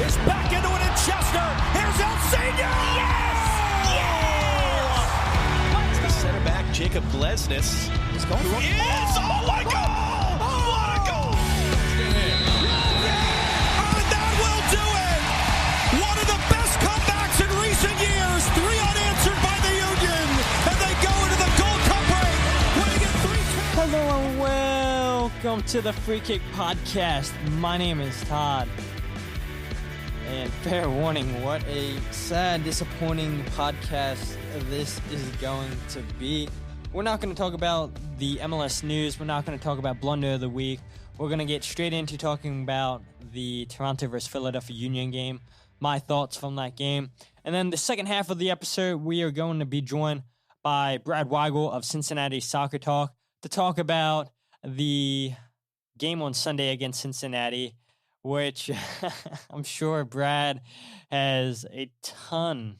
is back into it in Chester. Here's El Senior. Yes! Yes! The center back, Jacob Glesnes, is going for it. Oh my God! What a goal! And that will do it! One of the best comebacks in recent years. 3 unanswered by the Union. And they go into the Gold Cup break, winning it 3-2. Hello and welcome to the Free Kick Podcast. My name is Todd. And fair warning, what a sad, disappointing podcast this is going to be. We're not going to talk about the MLS news. We're not going to talk about Blunder of the Week. We're going to get straight into talking about the Toronto versus Philadelphia Union game, my thoughts from that game. And then the second half of the episode, we are going to be joined by Brad Weigel of Cincinnati Soccer Talk to talk about the game on Sunday against Cincinnati, which I'm sure Brad has a ton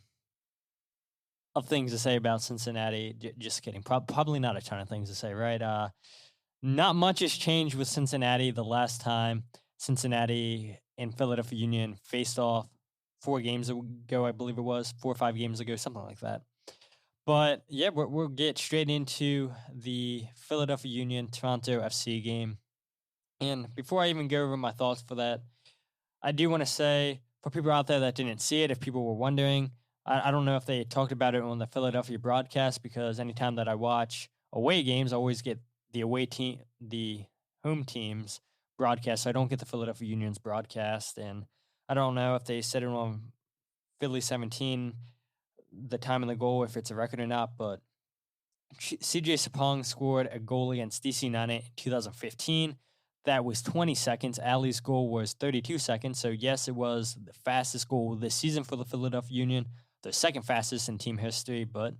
of things to say about Cincinnati. Just kidding. Probably not a ton of things to say, right? Not much has changed with Cincinnati the last time Cincinnati and Philadelphia Union faced off 4 games ago, I believe it was, 4 or 5 games ago, something like that. But yeah, we'll get straight into the Philadelphia Union Toronto FC game. And before I even go over my thoughts for that, I do want to say, for people out there that didn't see it, if people were wondering, I don't know if they talked about it on the Philadelphia broadcast, because anytime that I watch away games, I always get the home team's broadcast. So I don't get the Philadelphia Union's broadcast. And I don't know if they said it on Philly 17, the time of the goal, if it's a record or not, but CJ Sapong scored a goal against DC United in 2015. That was 20 seconds. Ali's goal was 32 seconds. So, yes, it was the fastest goal this season for the Philadelphia Union, the second fastest in team history. But,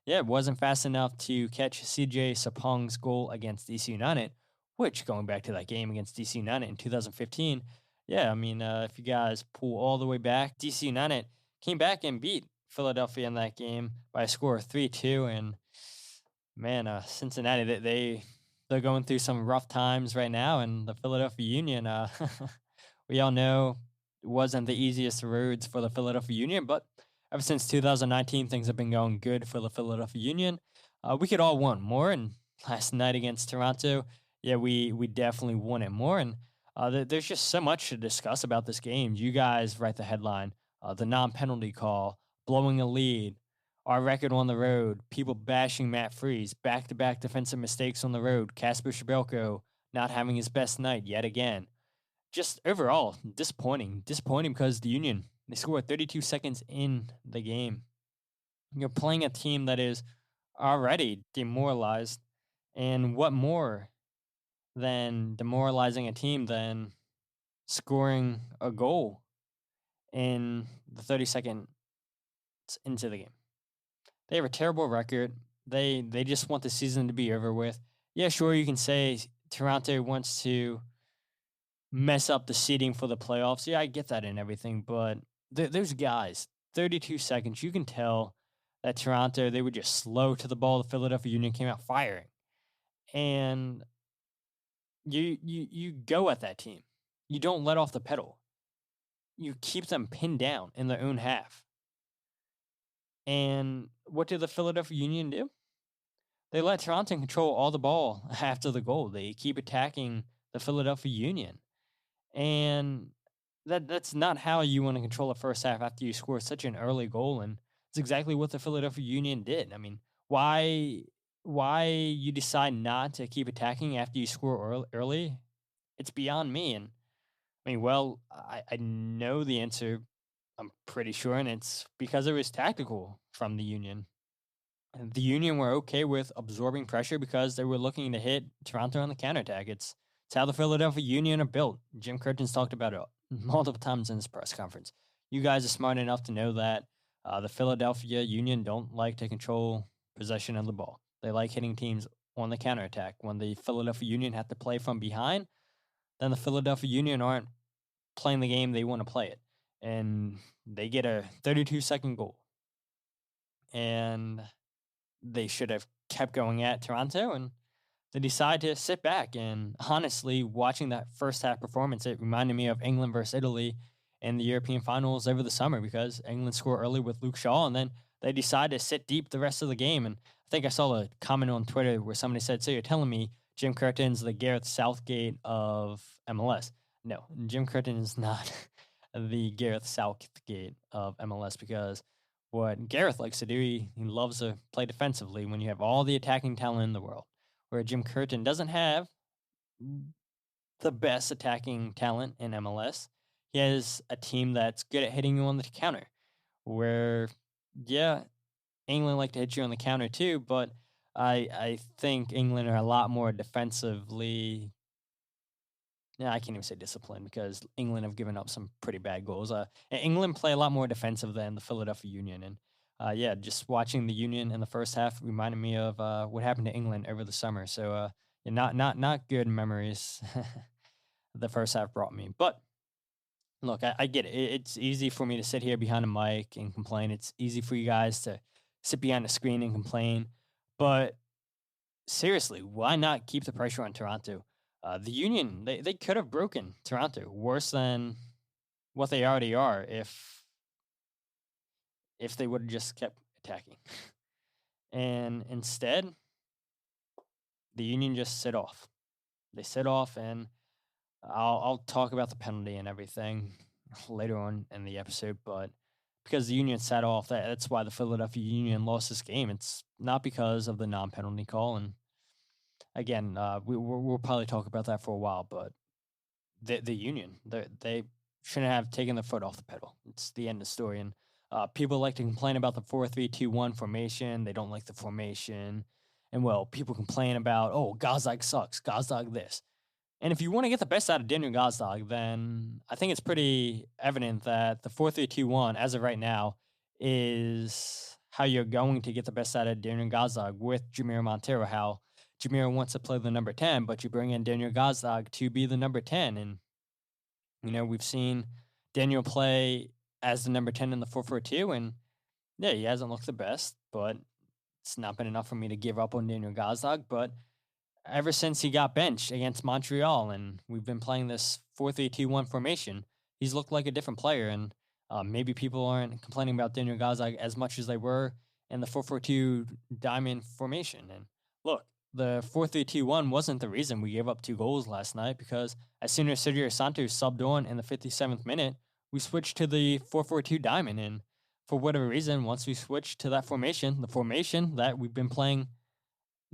yeah, it wasn't fast enough to catch CJ Sapong's goal against DC United, which, going back to that game against DC United in 2015, yeah, I mean, if you guys pull all the way back, DC United came back and beat Philadelphia in that game by a score of 3-2. And, man, Cincinnati, they're going through some rough times right now, and the Philadelphia Union, we all know it wasn't the easiest roads for the Philadelphia Union, but ever since 2019, things have been going good for the Philadelphia Union. We could all want more, and last night against Toronto, yeah, we definitely wanted more, and there's just so much to discuss about this game. You guys write the headline, the non-penalty call, blowing a lead, our record on the road, people bashing Matt Freese, back-to-back defensive mistakes on the road, Kacper Pryzbylko not having his best night yet again. Just overall, disappointing. Disappointing because the Union, they scored 32 seconds in the game. You're playing a team that is already demoralized, and what more than demoralizing a team than scoring a goal in the 30 seconds into the game? They have a terrible record. They just want the season to be over with. Yeah, sure, you can say Toronto wants to mess up the seeding for the playoffs. Yeah, I get that and everything, but those guys, 32 seconds, you can tell that Toronto, they were just slow to the ball. The Philadelphia Union came out firing. And you go at that team. You don't let off the pedal. You keep them pinned down in their own half. And what did the Philadelphia Union do? They let Toronto control all the ball after the goal. They keep attacking the Philadelphia Union. And that's not how you want to control the first half after you score such an early goal. And it's exactly what the Philadelphia Union did. I mean, why you decide not to keep attacking after you score early, it's beyond me. And I mean, well, I know the answer, I'm pretty sure, and it's because it was tactical from the Union. And the Union were okay with absorbing pressure because they were looking to hit Toronto on the counterattack. It's how the Philadelphia Union are built. Jim Curtin's talked about it multiple times in his press conference. You guys are smart enough to know that the Philadelphia Union don't like to control possession of the ball. They like hitting teams on the counterattack. When the Philadelphia Union have to play from behind, then the Philadelphia Union aren't playing the game they want to play it. And they get a 32-second goal. And they should have kept going at Toronto, and they decide to sit back. And honestly, watching that first half performance, it reminded me of England versus Italy in the European finals over the summer because England scored early with Luke Shaw, and then they decided to sit deep the rest of the game. And I think I saw a comment on Twitter where somebody said, "So you're telling me Jim Curtin's the Gareth Southgate of MLS?" No, Jim Curtin is not the Gareth Southgate of MLS because what Gareth likes to do, he loves to play defensively when you have all the attacking talent in the world, where Jim Curtin doesn't have the best attacking talent in MLS. He has a team that's good at hitting you on the counter, where, yeah, England like to hit you on the counter too, but I think England are a lot more defensively. Yeah, I can't even say disciplined because England have given up some pretty bad goals. England play a lot more defensive than the Philadelphia Union, and yeah, just watching the Union in the first half reminded me of what happened to England over the summer. So not good memories. The first half brought me, but look, I get it. It's easy for me to sit here behind a mic and complain. It's easy for you guys to sit behind a screen and complain, but seriously, why not keep the pressure on Toronto? The Union, they could have broken Toronto worse than what they already are if they would have just kept attacking. And instead, the Union just sit off. They sit off, and I'll talk about the penalty and everything later on in the episode, but because the Union sat off, that's why the Philadelphia Union lost this game. It's not because of the non-penalty call, and again, we'll probably talk about that for a while, but the Union, they shouldn't have taken their foot off the pedal. It's the end of the story. And people like to complain about the 4-3-2-1 formation. They don't like the formation. And, well, people complain about, oh, Gazdag sucks, Gazdag this. And if you want to get the best out of Daniel Gazdag, then I think it's pretty evident that the 4-3-2-1, as of right now, is how you're going to get the best out of Daniel Gazdag with Jamir Montero, how Jamir wants to play the number 10, but you bring in Daniel Gazdag to be the number 10. And, we've seen Daniel play as the number 10 in the 4-4-2, and, yeah, he hasn't looked the best, but it's not been enough for me to give up on Daniel Gazdag. But ever since he got benched against Montreal, and we've been playing this 4-3-2-1 formation, he's looked like a different player, and maybe people aren't complaining about Daniel Gazdag as much as they were in the 4-4-2 diamond formation. And look, the 4-3-2-1 wasn't the reason we gave up 2 goals last night, because as soon as Sergio Santos subbed on in the 57th minute, we switched to the 4-4-2 diamond. And for whatever reason, once we switched to that formation, the formation that we've been playing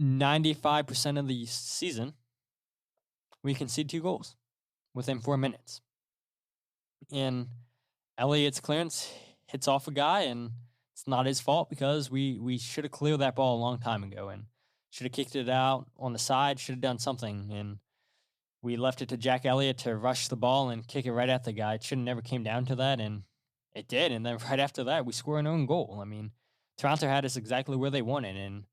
95% of the season, we conceded 2 goals within 4 minutes. And Elliott's clearance hits off a guy, and it's not his fault because we should have cleared that ball a long time ago and should have kicked it out on the side, should have done something. And we left it to Jack Elliott to rush the ball and kick it right at the guy. It should have never came down to that, and it did. And then right after that, we score an own goal. I mean, Toronto had us exactly where they wanted, and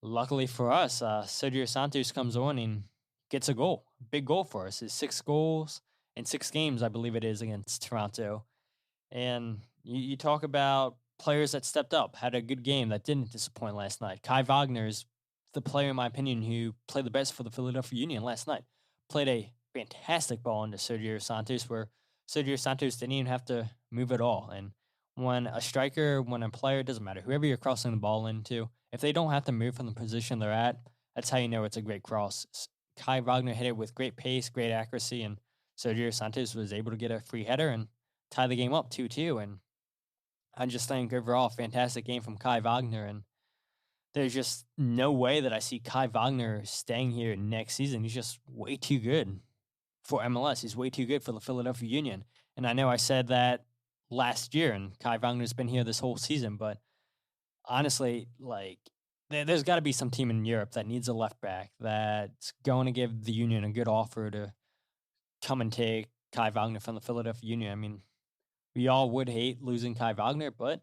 luckily for us, Sergio Santos comes on and gets a goal. Big goal for us. It's 6 goals in 6 games, I believe it is, against Toronto. And you talk about players that stepped up, had a good game that didn't disappoint last night. Kai Wagner is the player, in my opinion, who played the best for the Philadelphia Union last night. Played a fantastic ball into Sergio Santos, where Sergio Santos didn't even have to move at all. And when a striker, when a player, doesn't matter, whoever you're crossing the ball into, if they don't have to move from the position they're at, that's how you know it's a great cross. Kai Wagner hit it with great pace, great accuracy, and Sergio Santos was able to get a free header and tie the game up 2-2. And I just think overall, fantastic game from Kai Wagner. And there's just no way that I see Kai Wagner staying here next season. He's just way too good for MLS. He's way too good for the Philadelphia Union. And I know I said that last year, and Kai Wagner's been here this whole season, but honestly, like, there's got to be some team in Europe that needs a left back that's going to give the Union a good offer to come and take Kai Wagner from the Philadelphia Union. I mean, we all would hate losing Kai Wagner, but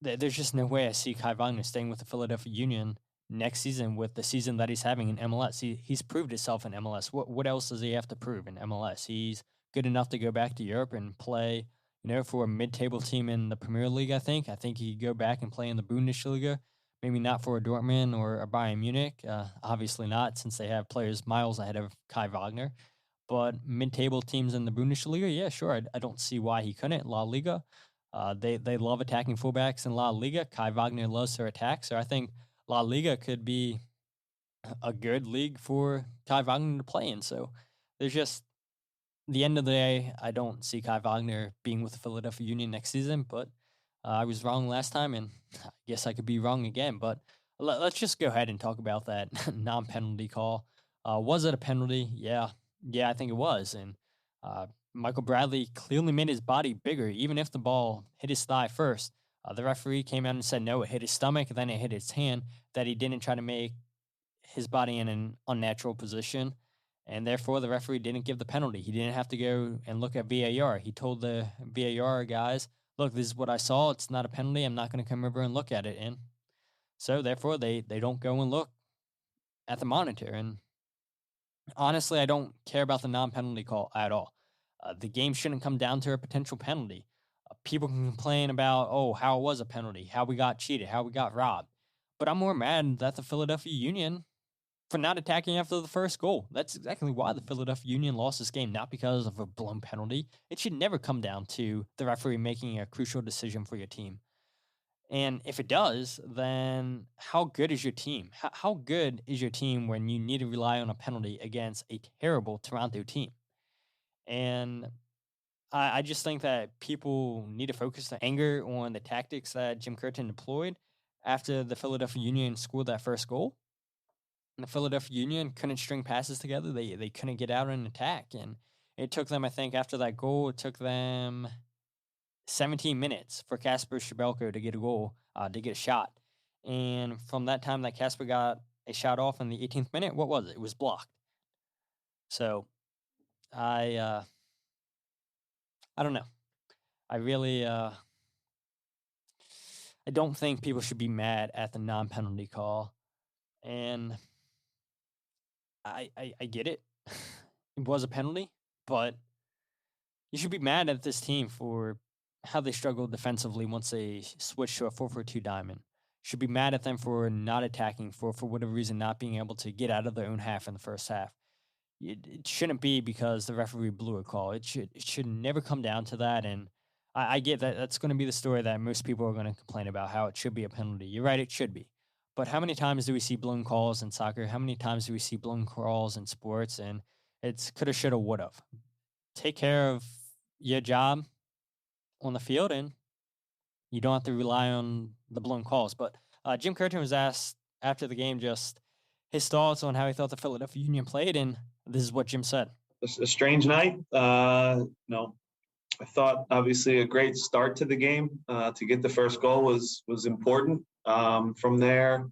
there's just no way I see Kai Wagner staying with the Philadelphia Union next season with the season that he's having in MLS. He's proved himself in MLS. What else does he have to prove in MLS? He's good enough to go back to Europe and play, for a mid-table team in the Premier League, I think. I think he could go back and play in the Bundesliga. Maybe not for a Dortmund or a Bayern Munich. Obviously not, since they have players miles ahead of Kai Wagner. But mid-table teams in the Bundesliga, yeah, sure. I don't see why he couldn't. La Liga, they love attacking fullbacks in La Liga. Kai Wagner loves their attack. So I think La Liga could be a good league for Kai Wagner to play in. So there's just, the end of the day, I don't see Kai Wagner being with the Philadelphia Union next season, but I was wrong last time, and I guess I could be wrong again. But let's just go ahead and talk about that non-penalty call. Was it a penalty? Yeah, I think it was. And Michael Bradley clearly made his body bigger, even if the ball hit his thigh first. The referee came out and said, no, it hit his stomach, then it hit his hand, that he didn't try to make his body in an unnatural position. And therefore, the referee didn't give the penalty. He didn't have to go and look at VAR. He told the VAR guys, look, this is what I saw. It's not a penalty. I'm not going to come over and look at it. And so, therefore, they don't go and look at the monitor. And honestly, I don't care about the non-penalty call at all. The game shouldn't come down to a potential penalty. People can complain about, how it was a penalty, how we got cheated, how we got robbed. But I'm more mad that the Philadelphia Union for not attacking after the first goal. That's exactly why the Philadelphia Union lost this game, not because of a blown penalty. It should never come down to the referee making a crucial decision for your team. And if it does, then how good is your team? How good is your team when you need to rely on a penalty against a terrible Toronto team? And I just think that people need to focus the anger on the tactics that Jim Curtin deployed after the Philadelphia Union scored that first goal. And the Philadelphia Union couldn't string passes together. They couldn't get out and attack. And it took them, I think, after that goal, it took them 17 minutes for Kacper Pryzbylko to get a goal, to get a shot. And from that time that Kacper got a shot off in the 18th minute, what was it? It was blocked. So I don't know. I really I don't think people should be mad at the non-penalty call. And I get it. It was a penalty, but you should be mad at this team for how they struggled defensively once they switched to a 4-4-2 diamond. Should be mad at them for not attacking, for whatever reason, not being able to get out of their own half in the first half. It shouldn't be because the referee blew a call. It should never come down to that. And I get that that's going to be the story that most people are going to complain about, how it should be a penalty. You're right, it should be. But how many times do we see blown calls in soccer? How many times do we see blown calls in sports? And it's coulda, shoulda, woulda. Take care of your job on the field, and you don't have to rely on the blown calls. But Jim Curtin was asked after the game just his thoughts on how he thought the Philadelphia Union played, and this is what Jim said. A strange night. I thought obviously a great start to the game. To get the first goal was important. From there,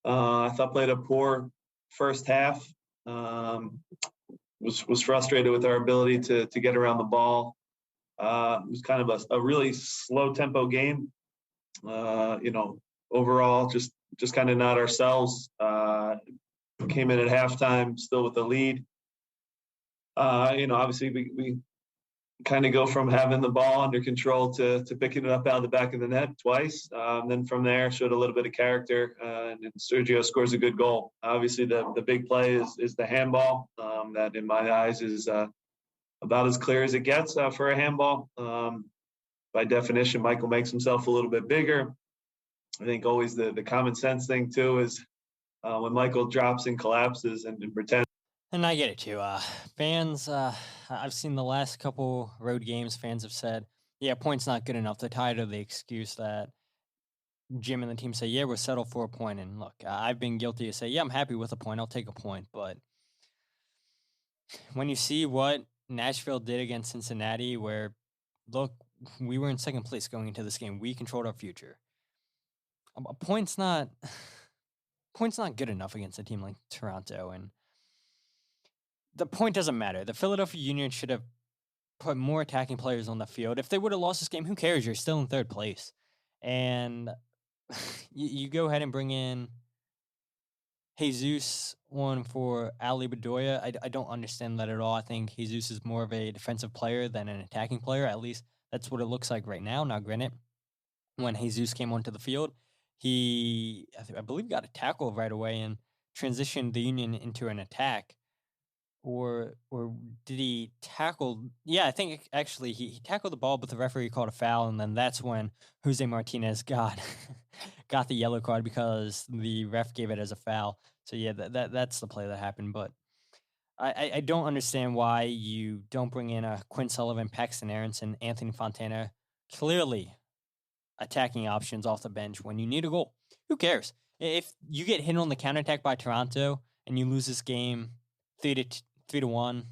I thought played a poor first half. Was frustrated with our ability to get around the ball. It was kind of a really slow tempo game. Overall, just kind of not ourselves. Came in at halftime still with the lead. Obviously we kind of go from having the ball under control to picking it up out of the back of the net twice. Then from there, showed a little bit of character, and Sergio scores a good goal. Obviously, the big play is the handball. That, in my eyes, is about as clear as it gets for a handball. By definition, Michael makes himself a little bit bigger. I think always the common sense thing, too, is when Michael drops and collapses and pretends. And I get it too. Fans, I've seen the last couple road games, fans have said, yeah, point's not good enough. They're tired of the excuse that Jim and the team say, yeah, we're settled for a point. And look, I've been guilty of saying, yeah, I'm happy with a point. I'll take a point. But when you see what Nashville did against Cincinnati, where, look, we were in second place going into this game. We controlled our future. A point's not good enough against a team like Toronto. And the point doesn't matter. The Philadelphia Union should have put more attacking players on the field. If they would have lost this game, who cares? You're still in third place. And you go ahead and bring in Jesus on for Ali Bedoya. I don't understand that at all. I think Jesus is more of a defensive player than an attacking player. At least that's what it looks like right now. Now, granted, when Jesus came onto the field, I believe got a tackle right away and transitioned the Union into an attack. or did he tackle? Yeah, I think actually he tackled the ball, but the referee called a foul, and then that's when Jose Martinez got got the yellow card because the ref gave it as a foul. So yeah, that's the play that happened. But I don't understand why you don't bring in a Quinn Sullivan, Paxton Aronson, Anthony Fontana, clearly attacking options off the bench when you need a goal. Who cares? If you get hit on the counterattack by Toronto and you lose this game 3-1,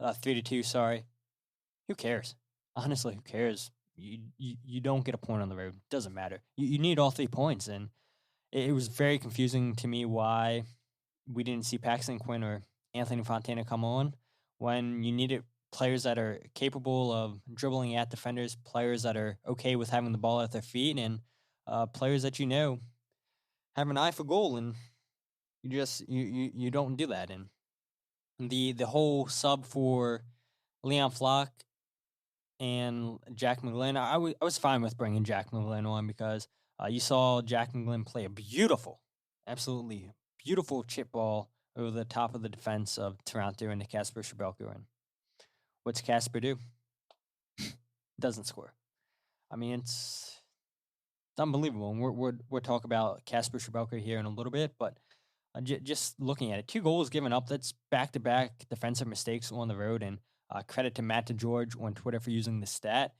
3-2, sorry. Who cares? Honestly, who cares? You don't get a point on the road. Doesn't matter. You need all 3 points, and it was very confusing to me why we didn't see Paxton Quinn or Anthony Fontana come on when you needed players that are capable of dribbling at defenders, players that are okay with having the ball at their feet, and players that have an eye for goal, and you don't do that. And the whole sub for Leon Flock and Jack McGlynn, I was fine with bringing Jack McGlynn on because you saw Jack McGlynn play a beautiful, absolutely beautiful chip ball over the top of the defense of Toronto into Kacper Pryzbylko. And what's Kacper do? Doesn't score. I mean, it's unbelievable. And we'll talk about Kacper Pryzbylko here in a little bit, but just looking at it, 2 goals given up. That's back-to-back defensive mistakes on the road. And credit to Matt DeGeorge on Twitter for using the stat.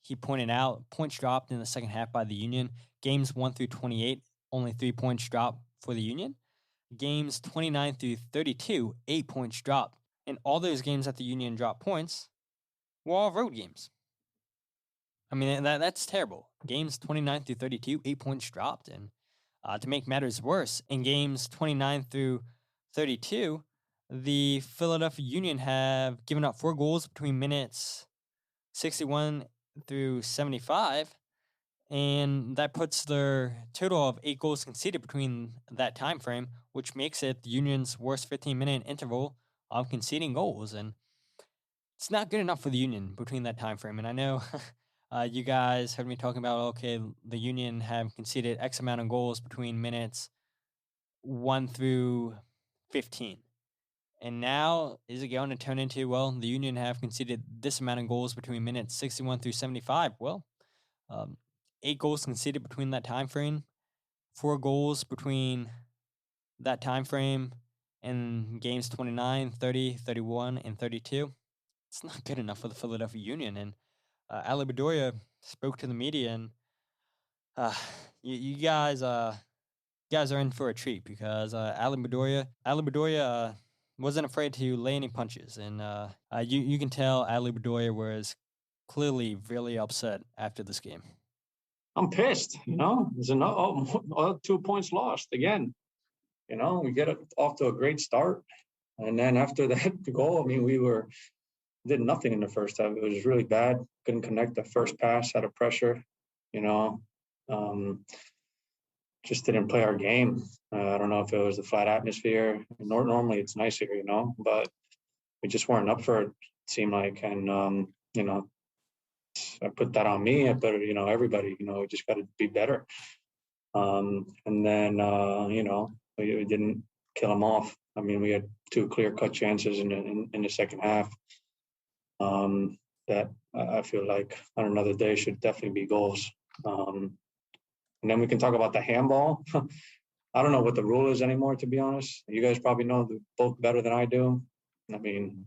He pointed out points dropped in the second half by the Union. Games 1 through 28, only 3 points dropped for the Union. Games 29 through 32, 8 points dropped. And all those games that the Union dropped points were all road games. I mean, that's terrible. Games 29 through 32, 8 points dropped. And to make matters worse, in games 29 through 32, the Philadelphia Union have given up 4 goals between minutes 61 through 75, and that puts their total of 8 goals conceded between that time frame, which makes it the Union's worst 15-minute interval of conceding goals. And it's not good enough for the Union between that time frame. And I know you guys heard me talking about, okay, the Union have conceded X amount of goals between minutes 1 through 15. And now, is it going to turn into, well, the Union have conceded this amount of goals between minutes 61 through 75? Well, 8 goals conceded between that time frame, 4 goals between that time frame in games 29, 30, 31, and 32. It's not good enough for the Philadelphia Union. And Ali Bedoya spoke to the media, and you guys are in for a treat because Ali Bedoya wasn't afraid to lay any punches, and you can tell Ali Bedoya was clearly really upset after this game. I'm pissed, There's 2 points lost again. We get off to a great start, and then after that goal, I mean, we did nothing in the first half. It was really bad. Couldn't connect the first pass out of pressure. Just didn't play our game. I don't know if it was the flat atmosphere. Normally it's nice here, but we just weren't up for it, it seemed like. And, I put that on me. I put it, everybody, we just got to be better. And then, we didn't kill them off. I mean, we had 2 clear-cut chances in the second half that I feel like on another day should definitely be goals. And then we can talk about the handball. I don't know what the rule is anymore, to be honest. You guys probably know both better than I do. I mean,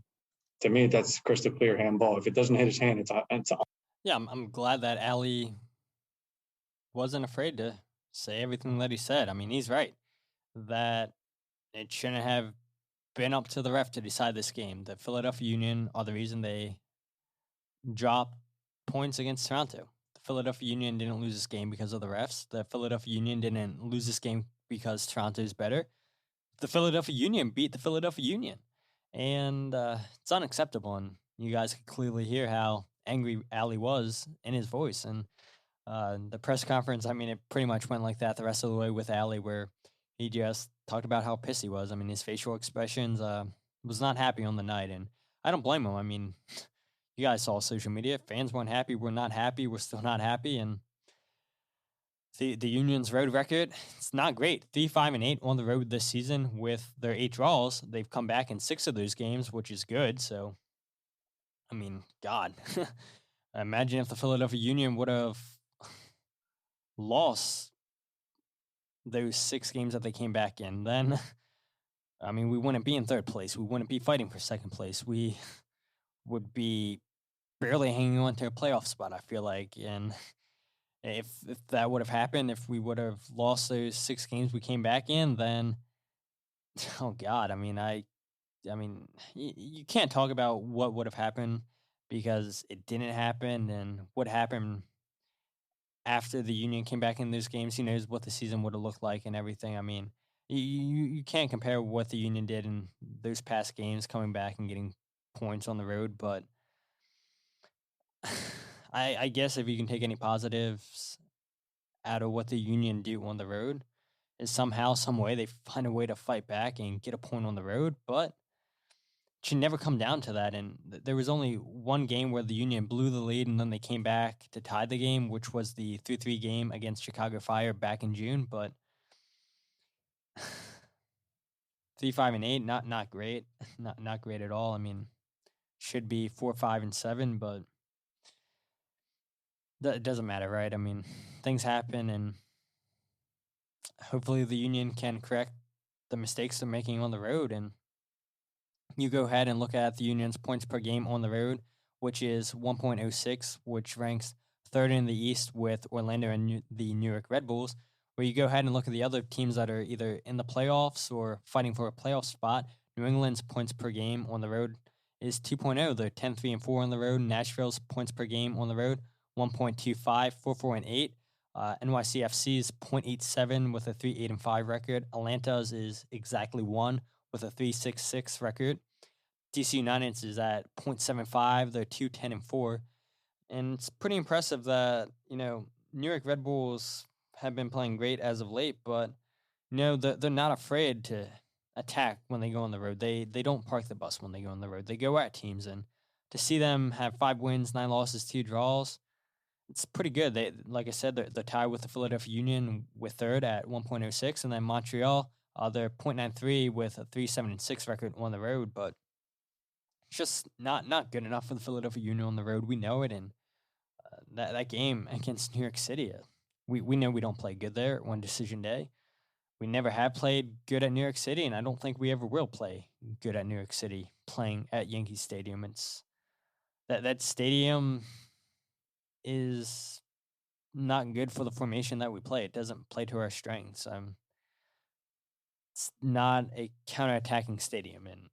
to me, that's crystal clear handball. If it doesn't hit his hand, it's on. Yeah, I'm glad that Ali wasn't afraid to say everything that he said. I mean, he's right that it shouldn't have been up to the ref to decide this game. The Philadelphia Union are the reason they dropped points against Toronto. The Philadelphia Union didn't lose this game because of the refs. The Philadelphia Union didn't lose this game because Toronto is better. The Philadelphia Union beat the Philadelphia Union. And it's unacceptable. And you guys could clearly hear how angry Ali was in his voice. And the press conference, I mean, it pretty much went like that the rest of the way with Ali, where he just talked about how pissed he was. I mean, his facial expressions was not happy on the night. And I don't blame him. I mean, you guys saw social media. Fans weren't happy. We're not happy. We're still not happy. And the Union's road record, it's not great. 3-5-8 on the road this season with their 8 draws. They've come back in 6 of those games, which is good. So, I mean, God, imagine if the Philadelphia Union would have lost those 6 games that they came back in. Then, I mean, we wouldn't be in 3rd place. We wouldn't be fighting for 2nd place. We would be barely hanging on to a playoff spot, I feel like. And if that would have happened, if we would have lost those 6 games we came back in, then, oh God, I mean, you can't talk about what would have happened because it didn't happen, and what happened after the Union came back in those games. Who knows what the season would have looked like and everything. I mean, you can't compare what the Union did in those past games, coming back and getting points on the road, but I guess if you can take any positives out of what the Union do on the road, is somehow, some way, they find a way to fight back and get a point on the road, but it should never come down to that. And there was only one game where the Union blew the lead, and then they came back to tie the game, which was the 3-3 game against Chicago Fire back in June. But 3-5-8, not great, not great at all. I mean, should be 4-5-7, but it doesn't matter, right? I mean, things happen, and hopefully the Union can correct the mistakes they're making on the road. And you go ahead and look at the Union's points per game on the road, which is 1.06, which ranks 3rd in the East with Orlando and the New York Red Bulls. Where you go ahead and look at the other teams that are either in the playoffs or fighting for a playoff spot, New England's points per game on the road is 2.0. They're 10-3-4 on the road. Nashville's points per game on the road, 1.25, 4-4-8. NYCFC's 0.87 with a 3-8-5 record. Atlanta's is exactly 1 with a 3-6-6 record. DC United's is at 0.75. They're 2-10-4. And it's pretty impressive that, New York Red Bulls have been playing great as of late, but, they're not afraid to attack when they go on the road. They don't park the bus when they go on the road. They go at teams, and to see them have 5 wins, 9 losses, 2 draws, it's pretty good. They, like I said, they're tied with the Philadelphia Union with 3rd at 1.06, and then Montreal, they're 0.93 with a 3-7-6 record on the road, but it's just not good enough for the Philadelphia Union on the road. We know it, and that game against New York City, we know we don't play good there on decision day. We never have played good at New York City, and I don't think we ever will play good at New York City playing at Yankee Stadium. It's that stadium is not good for the formation that we play. It doesn't play to our strengths. It's not a counterattacking stadium, and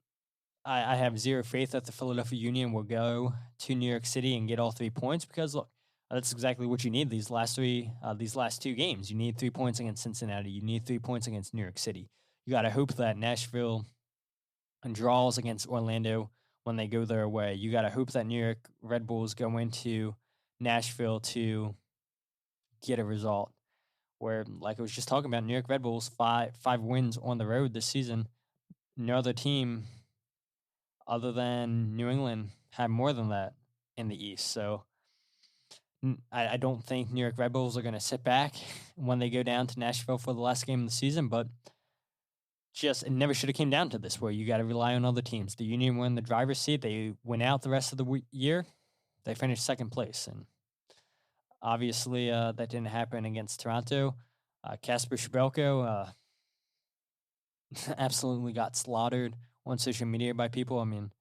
I have zero faith that the Philadelphia Union will go to New York City and get all 3 points, because look, that's exactly what you need these last 2 games. You need 3 points against Cincinnati. You need 3 points against New York City. You got to hope that Nashville draws against Orlando when they go their way. You got to hope that New York Red Bulls go into Nashville to get a result. Where, like I was just talking about, New York Red Bulls, five wins on the road this season. No other team other than New England had more than that in the East. So I don't think New York Red Bulls are going to sit back when they go down to Nashville for the last game of the season, but just it never should have came down to this, where you got to rely on other teams. The Union won the driver's seat. They went out the rest of the year. They finished 2nd place, and obviously that didn't happen against Toronto. Kacper Pryzbylko absolutely got slaughtered on social media by people. I mean,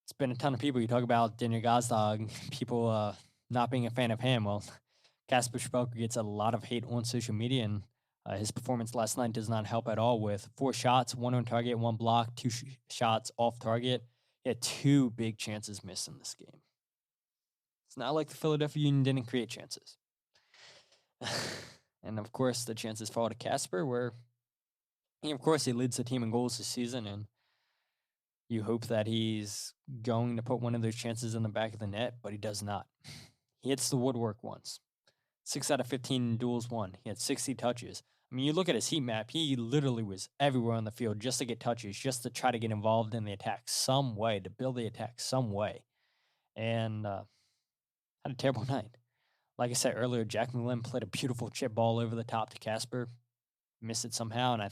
it's been a ton of people. You talk about Daniel Gazdag, people not being a fan of him. Well, Kacper Pryzbylko gets a lot of hate on social media, and his performance last night does not help at all with 4 shots, 1 on target, 1 block, 2 shots off target. He had 2 big chances missed in this game. It's not like the Philadelphia Union didn't create chances. And, of course, the chances fall to Kacper, where, he leads the team in goals this season, and you hope that he's going to put one of those chances in the back of the net, but he does not. He hits the woodwork once. 6 out of 15 duels won. He had 60 touches. I mean, you look at his heat map, he literally was everywhere on the field just to get touches, just to try to get involved in the attack some way, to build the attack some way. And had a terrible night. Like I said earlier, Jack McGlynn played a beautiful chip ball over the top to Kacper, missed it somehow, and I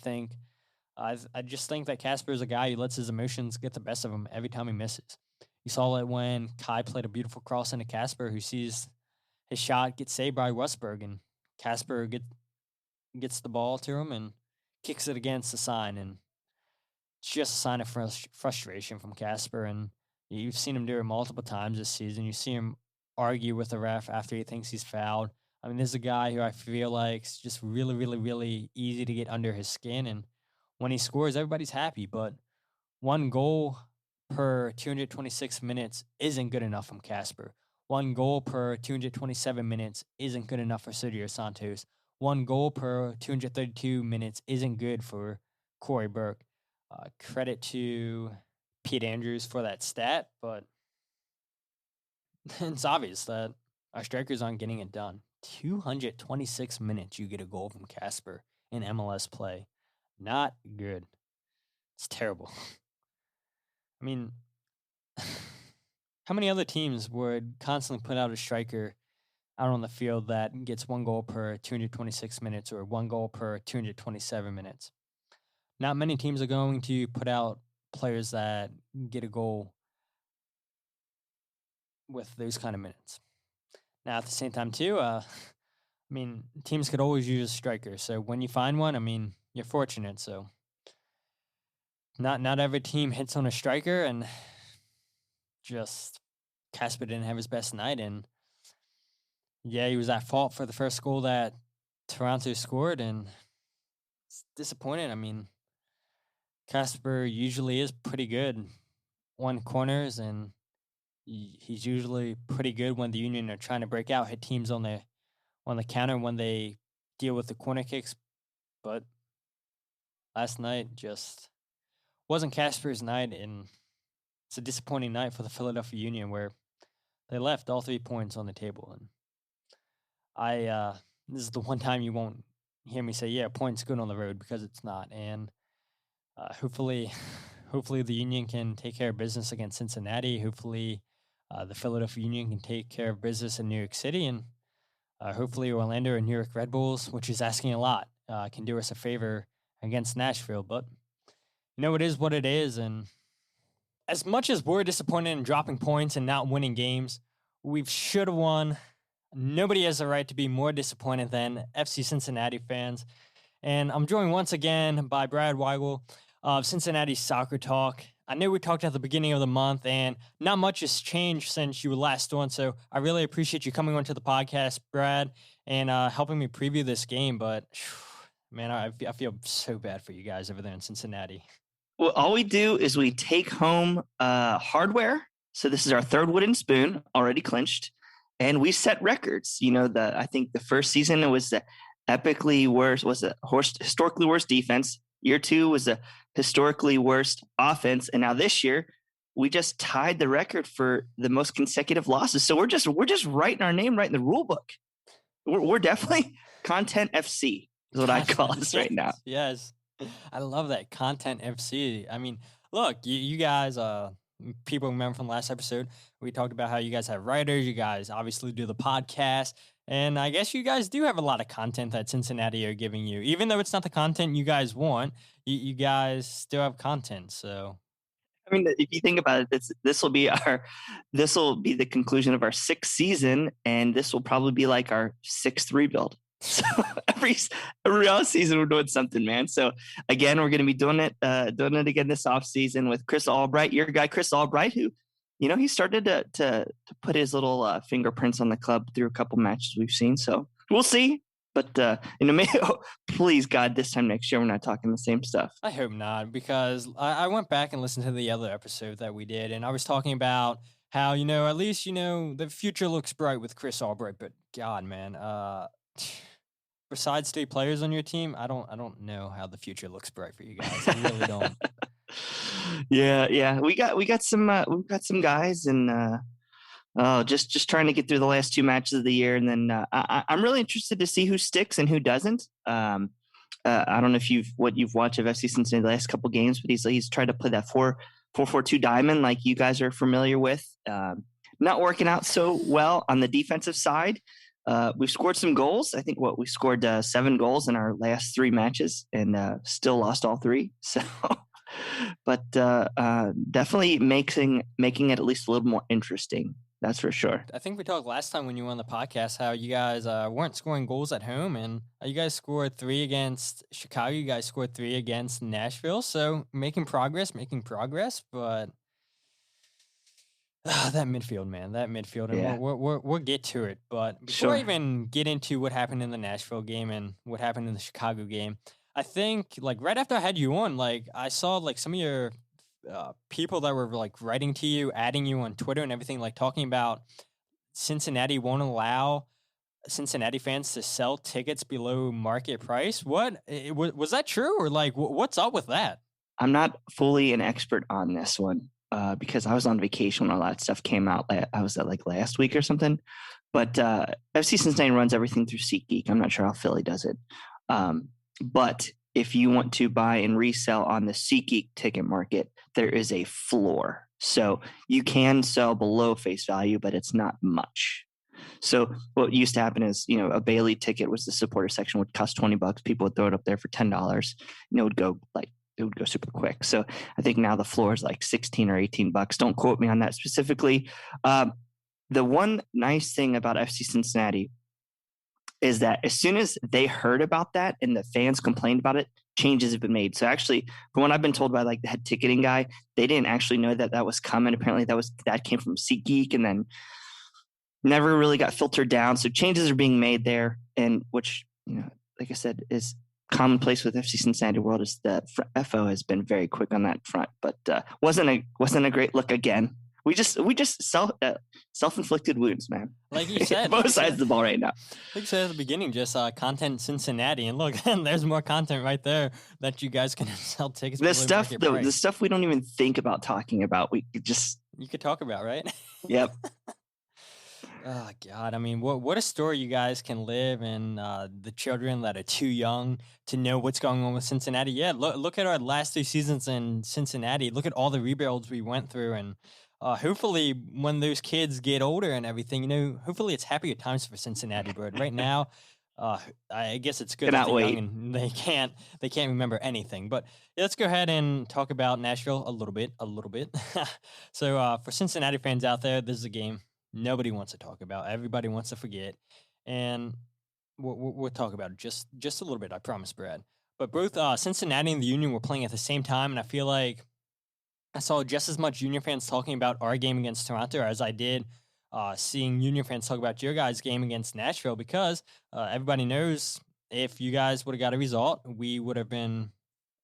just think that Kacper is a guy who lets his emotions get the best of him every time he misses. You saw it when Kai played a beautiful cross into Kacper, who sees his shot get saved by Westberg, and Kacper gets the ball to him and kicks it against the sign, and it's just a sign of frustration from Kacper, and you've seen him do it multiple times this season. You see him argue with the ref after he thinks he's fouled. I mean, this is a guy who I feel like is just really, really, really easy to get under his skin, and when he scores, everybody's happy, but one goal per 226 minutes isn't good enough from Kacper. One goal per 227 minutes isn't good enough for Sergio Santos. One goal per 232 minutes isn't good for Corey Burke. Credit to Pete Andrews for that stat, but it's obvious that our strikers aren't getting it done. 226 minutes you get a goal from Kacper in MLS play. Not good. It's terrible. I mean, how many other teams would constantly put out a striker out on the field that gets one goal per 226 minutes or one goal per 227 minutes? Not many teams are going to put out players that get a goal with those kind of minutes. Now, at the same time, too, I mean, teams could always use a striker. So when you find one, I mean, you're fortunate. So not every team hits on a striker, and just Kacper didn't have his best night. And yeah, he was at fault for the first goal that Toronto scored, and it's disappointing. I mean, Kacper usually is pretty good on corners, and he's usually pretty good when the Union are trying to break out, hit teams on the counter when they deal with the corner kicks. But last night just wasn't Kacper's night, and it's a disappointing night for the Philadelphia Union where they left all 3 points on the table. And this is the one time you won't hear me say, yeah, points good on the road, because it's not. And hopefully the Union can take care of business against Cincinnati. Hopefully the Philadelphia Union can take care of business in New York City, and hopefully Orlando and New York Red Bulls, which is asking a lot, can do us a favor against Nashville. But it is what it is. And as much as we're disappointed in dropping points and not winning games, we should have won. Nobody has the right to be more disappointed than FC Cincinnati fans. And I'm joined once again by Brad Weigel of Cincinnati Soccer Talk. I know we talked at the beginning of the month, and not much has changed since you were last on, so I really appreciate you coming onto the podcast, Brad, and helping me preview this game. But, man, I feel so bad for you guys over there in Cincinnati. Well, all we do is we take home hardware. So this is our third wooden spoon, already clinched, and we set records. I think the first season it was the epically worst, historically worst defense. Year 2 was a historically worst offense, and now this year we just tied the record for the most consecutive losses. So we're just writing our name right in the rule book. We're definitely Content FC is what I call us right now. Yes, I love that, Content FC. I mean, look, you guys, people remember from last episode, we talked about how you guys have writers. You guys obviously do the podcast. And I guess you guys do have a lot of content that Cincinnati are giving you. Even though it's not the content you guys want, you guys still have content. So, I mean, if you think about it, this will be the conclusion of our 6th season, and this will probably be like our 6th rebuild. So every off season we're doing something, man. So again, we're going to be doing it again this off season with Chris Albright, your guy Chris Albright, who. He started to put his little fingerprints on the club through a couple matches we've seen. So we'll see. But, please, God, this time next year, we're not talking the same stuff. I hope not, because I went back and listened to the other episode that we did, and I was talking about how, at least, the future looks bright with Chris Albright. But, God, man, besides state players on your team, I don't know how the future looks bright for you guys. I really don't. Yeah. We've got some guys, and just trying to get through the last 2 matches of the year, and then I'm really interested to see who sticks and who doesn't. I don't know if you've watched of FC Cincinnati the last couple games, but he's tried to play that 4-4-2 diamond like you guys are familiar with. Not working out so well on the defensive side. We've scored some goals. I think we scored 7 goals in our last 3 matches and still lost all 3. So, but definitely making it at least a little more interesting. That's for sure. I think we talked last time when you were on the podcast how you guys weren't scoring goals at home, and you guys scored 3 against Chicago. You guys scored 3 against Nashville. So making progress. But that midfield, man, and we'll get to it. But before I even get into what happened in the Nashville game and what happened in the Chicago game, I think like right after I had you on, like I saw like some of your people that were like writing to you, adding you on Twitter and everything, like talking about Cincinnati won't allow Cincinnati fans to sell tickets below market price. What was that true, or like what's up with that? I'm not fully an expert on this one. Because I was on vacation when all that stuff came out. I was at like last week or something. But FC Cincinnati runs everything through SeatGeek. I'm not sure how Philly does it. But if you want to buy and resell on the SeatGeek ticket market, there is a floor. So you can sell below face value, but it's not much. So what used to happen is, a Bailey ticket was the supporter section would cost $20. People would throw it up there for $10. And it would go super quick. So I think now the floor is like 16 or $18. Don't quote me on that specifically. The one nice thing about FC Cincinnati is that as soon as they heard about that and the fans complained about it, changes have been made. So actually, from what I've been told by like the head ticketing guy, they didn't actually know that was coming. Apparently that came from SeatGeek and then never really got filtered down. So changes are being made there, and which, like I said, is commonplace with FC Cincinnati world is the FO has been very quick on that front, but wasn't a great look again. We just self-inflicted wounds, man. Like you said, both sides of the ball right now. Like you said at the beginning, just content Cincinnati, and look, there's more content right there that you guys can sell tickets. The stuff we don't even think about talking about. You could talk about, right? Yep. Oh God! I mean, what a story you guys can live in. The children that are too young to know what's going on with Cincinnati. Yeah, look at our last 3 seasons in Cincinnati. Look at all the rebuilds we went through, and hopefully, when those kids get older and everything, hopefully it's happier times for Cincinnati. But right now, I guess it's good that they're young and they can't remember anything. But let's go ahead and talk about Nashville a little bit. So for Cincinnati fans out there, this is a game nobody wants to talk about. Everybody wants to forget. And we'll talk about it just a little bit, I promise, Brad. But both Cincinnati and the Union were playing at the same time, and I feel like I saw just as much Union fans talking about our game against Toronto as I did seeing Union fans talk about your guys' game against Nashville, because everybody knows if you guys would have got a result, we would have been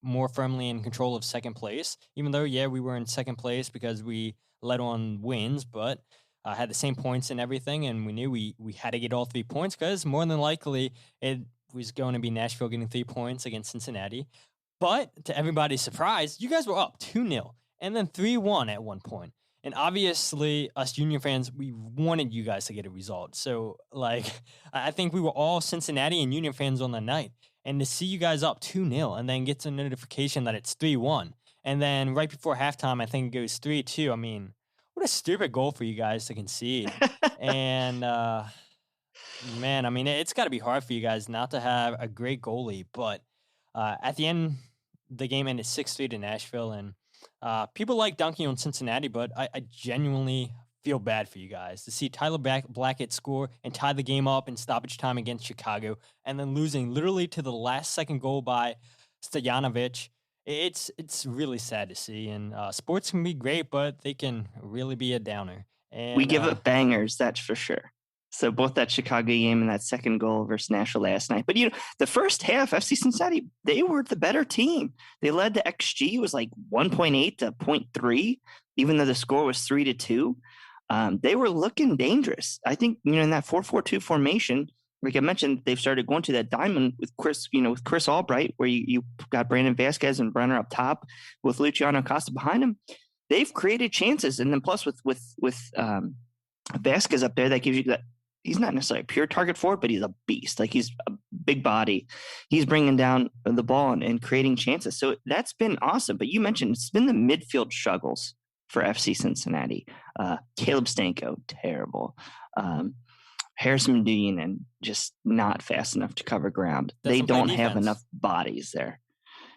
more firmly in control of second place, even though, we were in second place because we led on wins, but had the same points and everything, and we knew we had to get all 3 points because more than likely it was going to be Nashville getting 3 points against Cincinnati. But to everybody's surprise, you guys were up 2-0 and then 3-1 at one point. And obviously, us Union fans, we wanted you guys to get a result. So, I think we were all Cincinnati and Union fans on the night. And to see you guys up 2-0 and then get a notification that it's 3-1. And then right before halftime, I think it goes 3-2. I mean, what a stupid goal for you guys to concede. And, man, I mean, it's got to be hard for you guys not to have a great goalie. But at the end, the game ended 6-3 to Nashville. And people like dunking on Cincinnati, but I genuinely feel bad for you guys to see Tyler Blackett score and tie the game up in stoppage time against Chicago, and then losing literally to the last second goal by Stojanovic. It's really sad to see, and sports can be great, but they can really be a downer. And we give up bangers, that's for sure. So both that Chicago game and that second goal versus Nashville last night. But, the first half, FC Cincinnati, they were the better team. They led the XG was like 1.8 to 0.3, even though the score was 3-2. They were looking dangerous. I think, in that 4-4-2 formation, like I mentioned, they've started going to that diamond with Chris Albright, where you got Brandon Vasquez and Brenner up top with Luciano Costa behind him. They've created chances. And then plus with Vasquez up there, that gives you that. He's not necessarily a pure target for it, but he's a beast. Like, he's a big body. He's bringing down the ball and creating chances. So that's been awesome. But you mentioned it's been the midfield struggles for FC Cincinnati. Caleb Stanko, terrible. Harrison Union just not fast enough to cover ground. They don't have enough bodies there.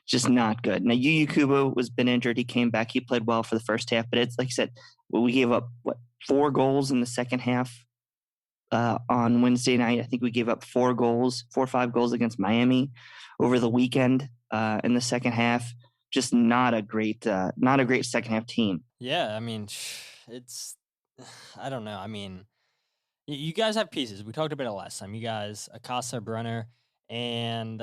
Just not good. Now, Yu Kubo was been injured. He came back. He played well for the first half, but it's like you said, we gave up 4 goals in the second half on Wednesday night. I think we gave up 4 or 5 goals against Miami over the weekend in the second half. Just not a great second half team. Yeah, I mean, I don't know. I mean, you guys have pieces. We talked about it last time. You guys, Akasa, Brenner, and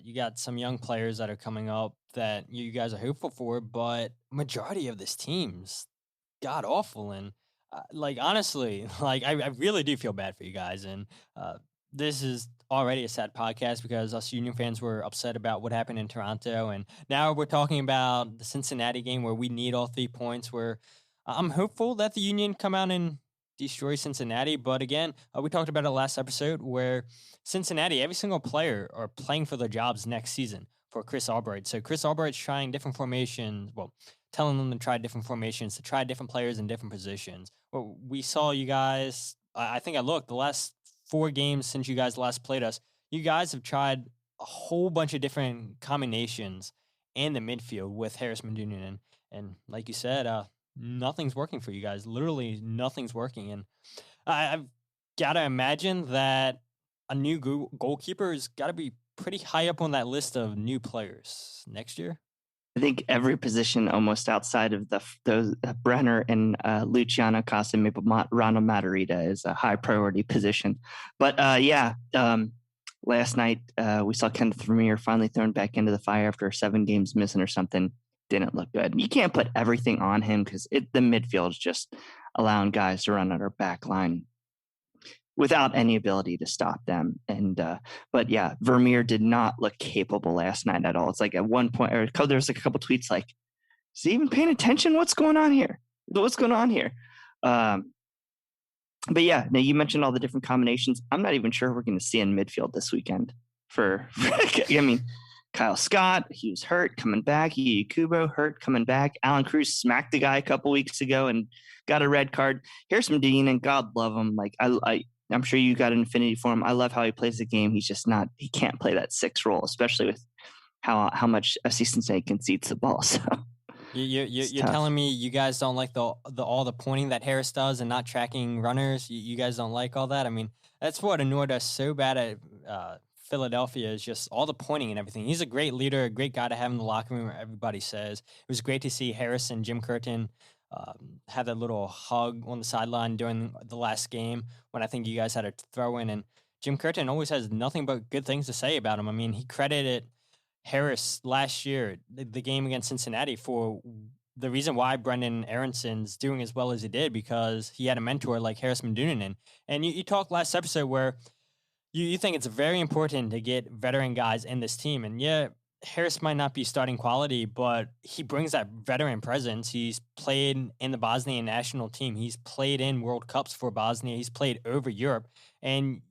you got some young players that are coming up that you guys are hopeful for, but majority of this team's god awful. And honestly, I really do feel bad for you guys. And this is already a sad podcast because us Union fans were upset about what happened in Toronto. And now we're talking about the Cincinnati game where we need all 3 points, where I'm hopeful that the Union come out and destroy Cincinnati. But again, we talked about it last episode where Cincinnati, every single player are playing for their jobs next season for Chris Albright. So Chris Albright's trying different formations, telling them to try different formations, to try different players in different positions. Well, we saw you guys, I think I looked, the last 4 games since you guys last played us, you guys have tried a whole bunch of different combinations in the midfield with Harris Mandunin. And like you said, nothing's working for you guys. Literally nothing's working. And I've got to imagine that a new goalkeeper has got to be pretty high up on that list of new players next year. I think every position almost outside of those Brenner and Luciano Costa, maybe Ronald Matarrita is a high priority position. But last night we saw Kenneth Vermeer finally thrown back into the fire after 7 games missing or something. Didn't look good. You can't put everything on him because the midfield is just allowing guys to run on our back line without any ability to stop them. And but yeah, Vermeer did not look capable last night at all. It's like at one point, there was like a couple tweets like, "Is he even paying attention? What's going on here? What's going on here?" But yeah, now you mentioned all the different combinations. I'm not even sure we're going to see in midfield this weekend. I mean, Kyle Scott, he was hurt, coming back. Kubo hurt, coming back. Alan Cruz smacked the guy a couple weeks ago and got a red card. Here's some Dean, and God love him. Like I'm sure you got an affinity for him. I love how he plays the game. He's just not. He can't play that 6 role, especially with how much FC Cincinnati concedes the ball. So you're telling me you guys don't like all the pointing that Harris does and not tracking runners. You guys don't like all that. I mean, that's what annoyed us so bad at Philadelphia is just all the pointing and everything. He's a great leader, a great guy to have in the locker room. Everybody says it was great to see Harris and Jim Curtin had that little hug on the sideline during the last game when I think you guys had a throw in, and Jim Curtin always has nothing but good things to say about him. I mean, he credited Harris last year, the game against Cincinnati, for the reason why Brendan Aronson's doing as well as he did, because he had a mentor like Harris Mandunin. And you talked last episode where you think it's very important to get veteran guys in this team. And yeah, Harris might not be starting quality, but he brings that veteran presence. He's played in the Bosnian national team. He's played in World Cups for Bosnia. He's played over Europe. And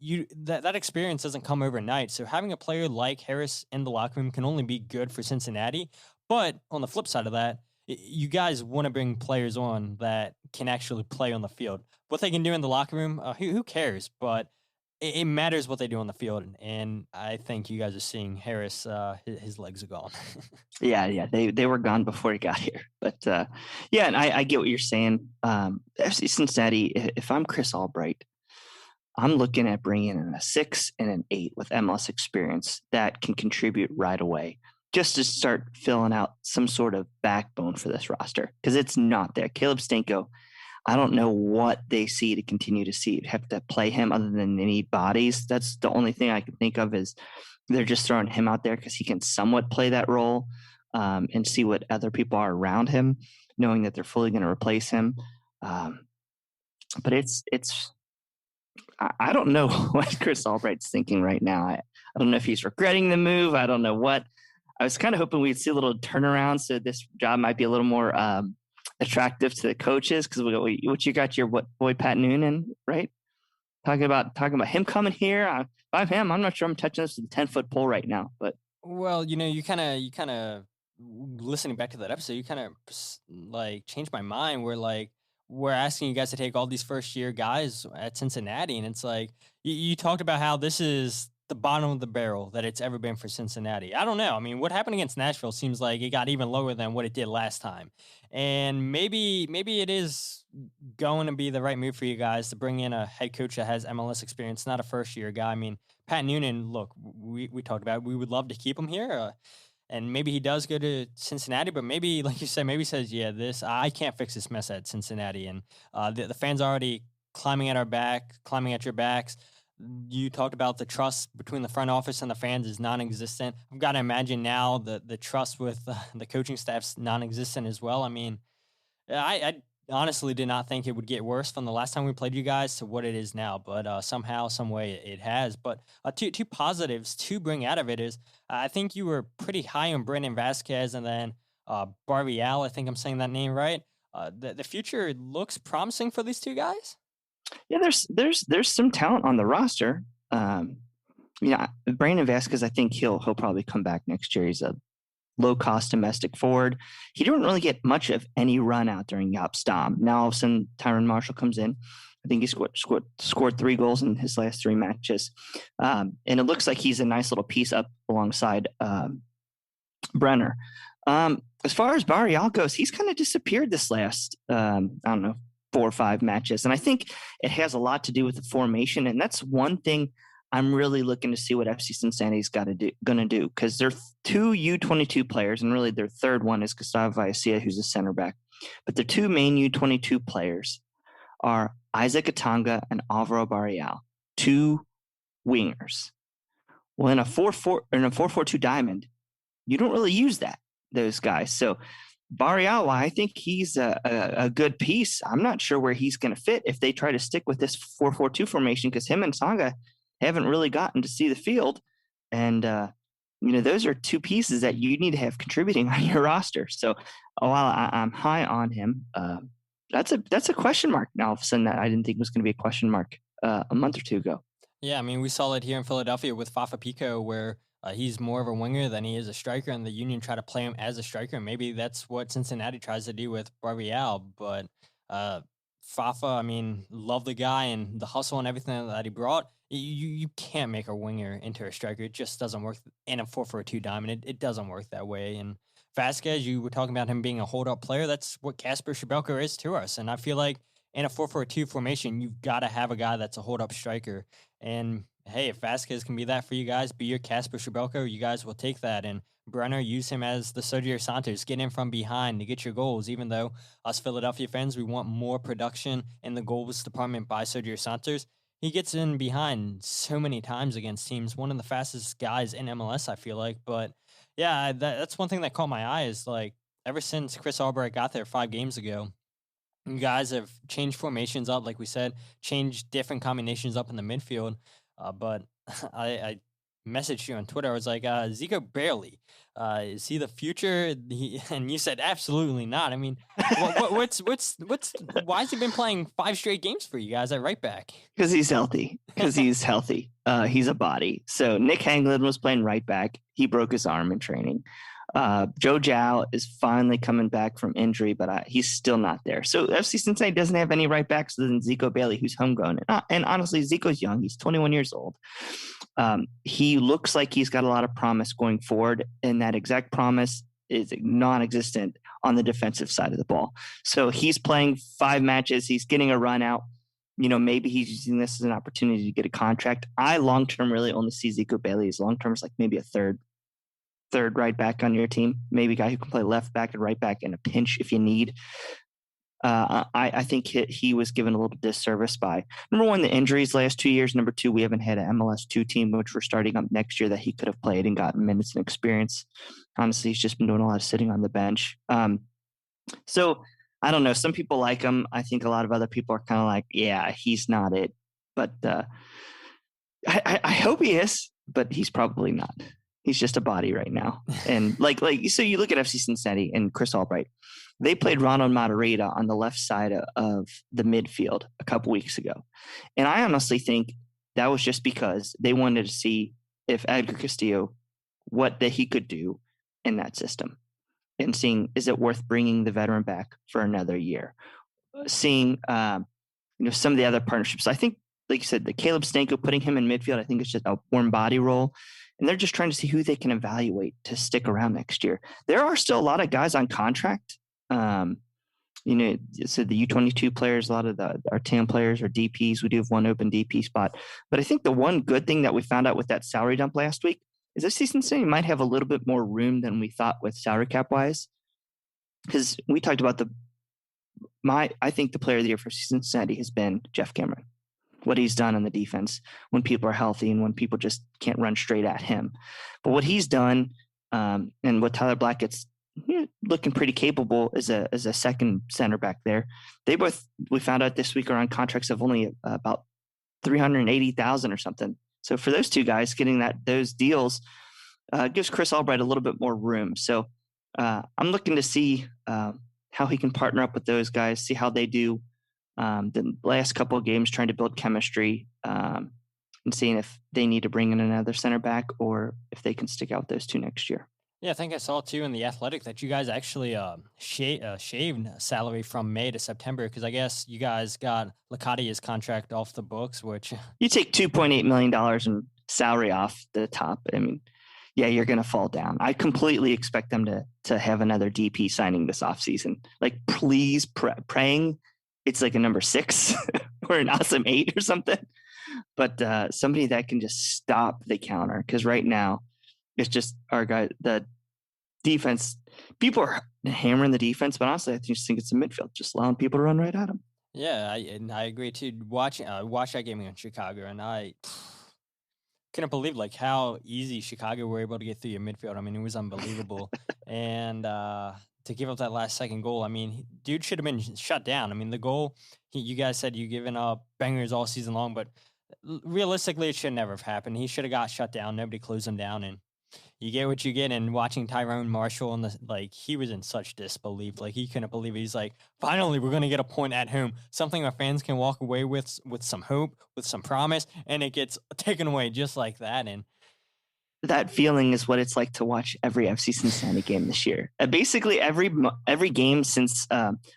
that experience doesn't come overnight. So having a player like Harris in the locker room can only be good for Cincinnati. But on the flip side of that, you guys want to bring players on that can actually play on the field. What they can do in the locker room, who cares? But it matters what they do on the field, and I think you guys are seeing Harris. His legs are gone. yeah, they were gone before he got here. But yeah, and I get what you're saying. FC Cincinnati. If I'm Chris Albright, I'm looking at bringing in a 6 and an 8 with MLS experience that can contribute right away, just to start filling out some sort of backbone for this roster, because it's not there. Caleb Stanko, I don't know what they see to continue to see. Have to play him other than they need bodies. That's the only thing I can think of is they're just throwing him out there because he can somewhat play that role and see what other people are around him, knowing that they're fully going to replace him. But it's I don't know what Chris Albright's thinking right now. I don't know if he's regretting the move. I don't know what. I was kind of hoping we'd see a little turnaround, so this job might be a little more attractive to the coaches, because what you got your boy Pat Noonan, right? Talking about him coming here. If I'm him, I'm not sure I'm touching this with a 10-foot pole right now. But well, you kind of listening back to that episode, you kind of like changed my mind. Where like we're asking you guys to take all these first-year guys at Cincinnati, and it's like you talked about how this is the bottom of the barrel that it's ever been for Cincinnati. I don't know. I mean, what happened against Nashville seems like it got even lower than what it did last time, and maybe it is going to be the right move for you guys to bring in a head coach that has MLS experience, not a first-year guy. I mean, Pat Noonan. Look, we talked about it. We would love to keep him here. And maybe he does go to Cincinnati, but maybe, like you said, maybe he says, yeah, I can't fix this mess at Cincinnati. And the fans are already climbing at your backs. You talked about the trust between the front office and the fans is non-existent. I've got to imagine now the trust with the coaching staff's non-existent as well. I mean, I honestly did not think it would get worse from the last time we played you guys to what it is now, but somehow, some way it has. But two positives to bring out of it is I think you were pretty high on Brandon Vasquez and then Barbial. I think I'm saying that name right. The future looks promising for these two guys. Yeah, there's some talent on the roster. Brandon Vasquez, I think he'll probably come back next year. He's a low-cost domestic forward. He didn't really get much of any run out during Jaap Stam. Now, all of a sudden, Tyron Marshall comes in. I think he scored 3 goals in his last 3 matches. And it looks like he's a nice little piece up alongside Brenner. As far as Barrial goes, he's kind of disappeared this last, 4 or 5 matches. And I think it has a lot to do with the formation. And that's one thing I'm really looking to see what FC Cincinnati's going to do, because they're 2 U22 players, and really their third one is Gustavo Vallecilla, who's a center back. But the 2 main U22 players are Isaac Atanga and Alvaro Barrial, 2 wingers. Well, in a 4-4-2 diamond, you don't really use those guys. So Barrial, I think he's a good piece. I'm not sure where he's going to fit if they try to stick with this 4-4-2 formation, because him and Tonga haven't really gotten to see the field. And, those are 2 pieces that you need to have contributing on your roster. So while I'm high on him, that's a question mark now. All of a sudden, that I didn't think was going to be a question mark a month or 2 ago. Yeah, I mean, we saw it here in Philadelphia with Fafa Pico, where he's more of a winger than he is a striker, and the Union try to play him as a striker. And maybe that's what Cincinnati tries to do with Barbial. But Fafa, I mean, love the guy and the hustle and everything that he brought. You can't make a winger into a striker. It just doesn't work in a 4-4-2 diamond. It doesn't work that way. And Vasquez, you were talking about him being a hold-up player. That's what Kacper Pryzbylko is to us. And I feel like in a 4-4-2 formation, you've got to have a guy that's a hold-up striker. And hey, if Vasquez can be that for you guys, be your Kacper Pryzbylko, you guys will take that. And Brenner, use him as the Sergio Santos, get in from behind to get your goals, even though us Philadelphia fans, we want more production in the goals department by Sergio Santos. He gets in behind so many times against teams, one of the fastest guys in MLS, I feel like. But yeah, that's one thing that caught my eye is like ever since Chris Albright got there 5 games ago, you guys have changed formations up, like we said, changed different combinations up in the midfield. But I messaged you on Twitter. I was like, Zico Bailey, is he the future? And you said absolutely not. I mean, why has he been playing 5 straight games for you guys at right back? Because he's healthy. He's a body. So Nick Hanglin was playing right back. He broke his arm in training. Joe Zhao is finally coming back from injury, but he's still not there. So FC Cincinnati doesn't have any right backs other than Zico Bailey, who's homegrown. And honestly, Zico's young. He's 21 years old. He looks like he's got a lot of promise going forward, and that exact promise is non-existent on the defensive side of the ball. So he's playing 5 matches. He's getting a run out. Maybe he's using this as an opportunity to get a contract. I long-term really only see Zico Bailey as long-term as like maybe a third right back on your team, maybe a guy who can play left back and right back in a pinch if you need. I think he was given a little disservice by, number 1, the injuries last 2 years. Number 2, we haven't had an MLS 2 team, which we're starting up next year, that he could have played and gotten minutes and experience. Honestly, he's just been doing a lot of sitting on the bench. So I don't know. Some people like him. I think a lot of other people are kind of like, yeah, he's not it. But I hope he is, but he's probably not. He's just a body right now. And so you look at FC Cincinnati and Chris Albright. They played Ronald Matarrita on the left side of the midfield a couple weeks ago. And I honestly think that was just because they wanted to see if Edgar Castillo, what that he could do in that system, and seeing, is it worth bringing the veteran back for another year? seeing, some of the other partnerships. I think, like you said, the Caleb Stanko, putting him in midfield, I think it's just a warm body role. And they're just trying to see who they can evaluate to stick around next year. There are still a lot of guys on contract. So the U22 players, a lot of our TAM players are DPs. We do have one open DP spot. But I think the one good thing that we found out with that salary dump last week is FC Cincinnati might have a little bit more room than we thought with salary cap wise. Because we talked about I think the player of the year for Cincinnati has been Jeff Cameron. What he's done on the defense when people are healthy and when people just can't run straight at him. But what he's done and what Tyler Blackett's looking pretty capable as a second center back there. They both, we found out this week, are on contracts of only about $380,000 or something. So for those two guys, getting those deals gives Chris Albright a little bit more room. So I'm looking to see how he can partner up with those guys, see how they do the last couple of games, trying to build chemistry and seeing if they need to bring in another center back or if they can stick out with those two next year. Yeah, I think I saw too in The Athletic that you guys actually shaved salary from May to September because I guess you guys got Lacadia's contract off the books, which... You take $2.8 million in salary off the top. I mean, yeah, you're going to fall down. I completely expect them to have another DP signing this offseason. Like, please, praying it's like a number 6 or an awesome 8 or something. But somebody that can just stop the counter, because right now it's just our guy, the defense. People are hammering the defense, but honestly, I just think it's the midfield, just allowing people to run right at them. Yeah, I agree too. Watch that game against Chicago, and I couldn't believe like how easy Chicago were able to get through your midfield. I mean, it was unbelievable. And to give up that last second goal, I mean, dude should have been shut down. I mean, the goal, you guys said you given up bangers all season long, but realistically, it should never have happened. He should have got shut down. Nobody closed him down, and you get what you get. And watching Tyrone Marshall, he was in such disbelief. Like, he couldn't believe it. He's like, finally, we're going to get a point at home. Something our fans can walk away with some hope, with some promise, and it gets taken away just like that. And that feeling is what it's like to watch every FC Cincinnati game this year. Basically, every game since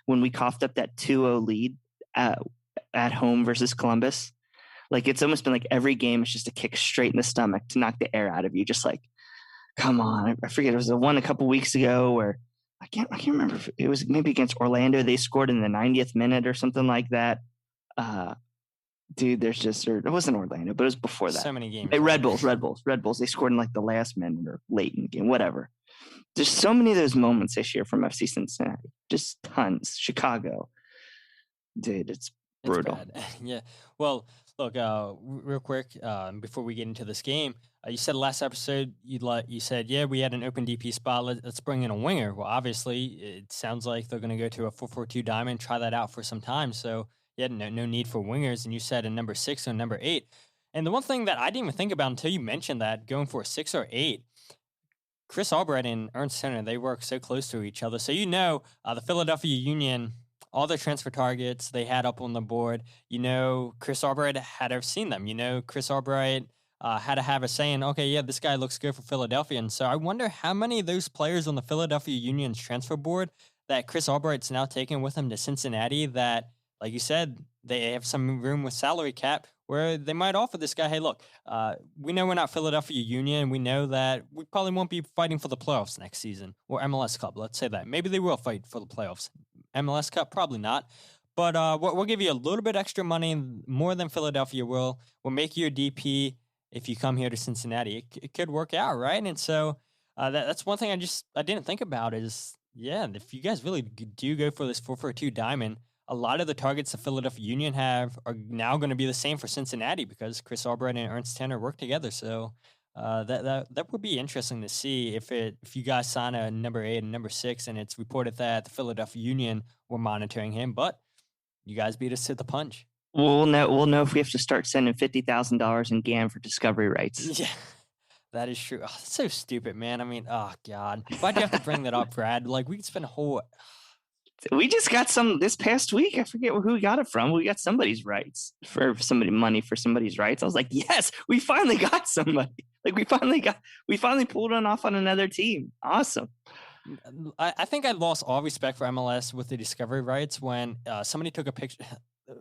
when we coughed up that 2-0 lead at home versus Columbus, like, it's almost been like every game is just a kick straight in the stomach to knock the air out of you. Just like, come on. I forget, it was the one a couple weeks ago where I can't remember if it was maybe against Orlando. They scored in the 90th minute or something like that. Dude, it wasn't Orlando, but it was before that. So many games. Hey, Red Bulls. They scored in like the last minute or late in the game, whatever. There's so many of those moments this year from FC Cincinnati. Just tons. Chicago. Dude, it's brutal. It's bad. Yeah. Well, look, real quick, before we get into this game, you said last episode, you said, yeah, we had an open DP spot. Let's bring in a winger. Well, obviously, it sounds like they're going to go to a 4-4-2 diamond, try that out for some time. So, yeah, no need for wingers. And you said a number 6 or number 8. And the one thing that I didn't even think about until you mentioned that, going for a 6 or 8, Chris Albright and Ernst Tenner, they work so close to each other. So, the Philadelphia Union, all their transfer targets they had up on the board, Chris Albright had overseen them. Chris Albright had to have a saying, okay, yeah, this guy looks good for Philadelphia. And so I wonder how many of those players on the Philadelphia Union's transfer board that Chris Albright's now taking with him to Cincinnati that, like you said, they have some room with salary cap where they might offer this guy, hey, look, we know we're not Philadelphia Union. We know that we probably won't be fighting for the playoffs next season, or MLS Cup, let's say that. Maybe they will fight for the playoffs. MLS Cup, probably not. But we'll give you a little bit extra money, more than Philadelphia will. We'll make you a DP if you come here to Cincinnati. It could work out, right? And so that's one thing I didn't think about is, yeah, if you guys really do go for this 4-4-2 diamond, a lot of the targets the Philadelphia Union have are now going to be the same for Cincinnati because Chris Albright and Ernst Tenner work together. So that would be interesting to see if you guys sign a number 8 and number 6, and it's reported that the Philadelphia Union were monitoring him, but you guys beat us to the punch. We'll know if we have to start sending $50,000 in GAM for discovery rights. Yeah, that is true. Oh, that's so stupid, man. I mean, oh God, why'd you have to bring that up, Brad? Like, we could spend a whole. We just got some this past week. I forget who we got it from. We got somebody's rights money for somebody's rights. I was like, yes, we finally got somebody. Like, we finally pulled one off on another team. Awesome. I think I lost all respect for MLS with the discovery rights when somebody took a picture.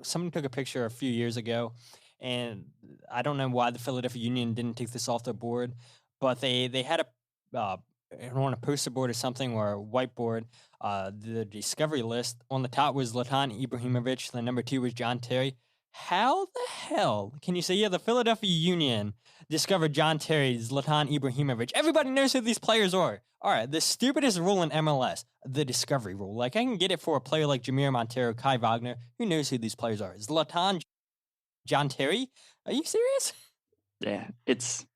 Somebody took a picture a few years ago, and I don't know why the Philadelphia Union didn't take this off their board, but they had on a poster board or something or a whiteboard, the discovery list. On the top was Zlatan Ibrahimovic. The number 2 was John Terry. How the hell can you say, yeah, the Philadelphia Union discovered John Terry, Zlatan Ibrahimovic? Everybody knows who these players are. All right, the stupidest rule in MLS, the discovery rule. Like, I can get it for a player like Jameer Montero, Kai Wagner. Who knows who these players are? Zlatan, John Terry? Are you serious? Yeah, it's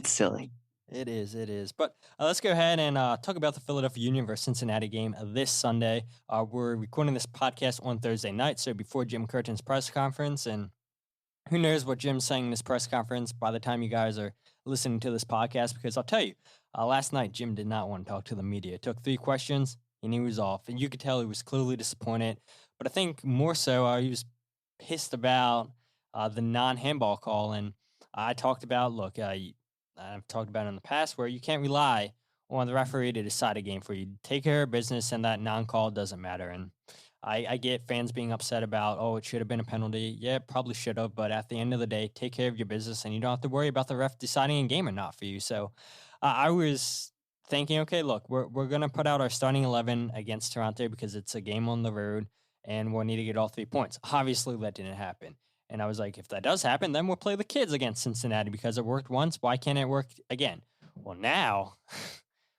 silly. It is. But let's go ahead and talk about the Philadelphia Union versus Cincinnati game this Sunday. We're recording this podcast on Thursday night, so before Jim Curtin's press conference. And who knows what Jim's saying in this press conference by the time you guys are listening to this podcast, because I'll tell you, last night Jim did not want to talk to the media. It took 3 questions, and he was off. And you could tell he was clearly disappointed. But I think more so he was pissed about the non-handball call. And I talked about, look, I've talked about it in the past where you can't rely on the referee to decide a game for you. Take care of business, and that non-call doesn't matter. And I get fans being upset about, oh, it should have been a penalty. Yeah, it probably should have, but at the end of the day, take care of your business, and you don't have to worry about the ref deciding a game or not for you. So I was thinking, okay, look, we're going to put out our starting 11 against Toronto because it's a game on the road, and we'll need to get all 3 points. Obviously, that didn't happen. And I was like, if that does happen, then we'll play the kids against Cincinnati because it worked once. Why can't it work again? Well, now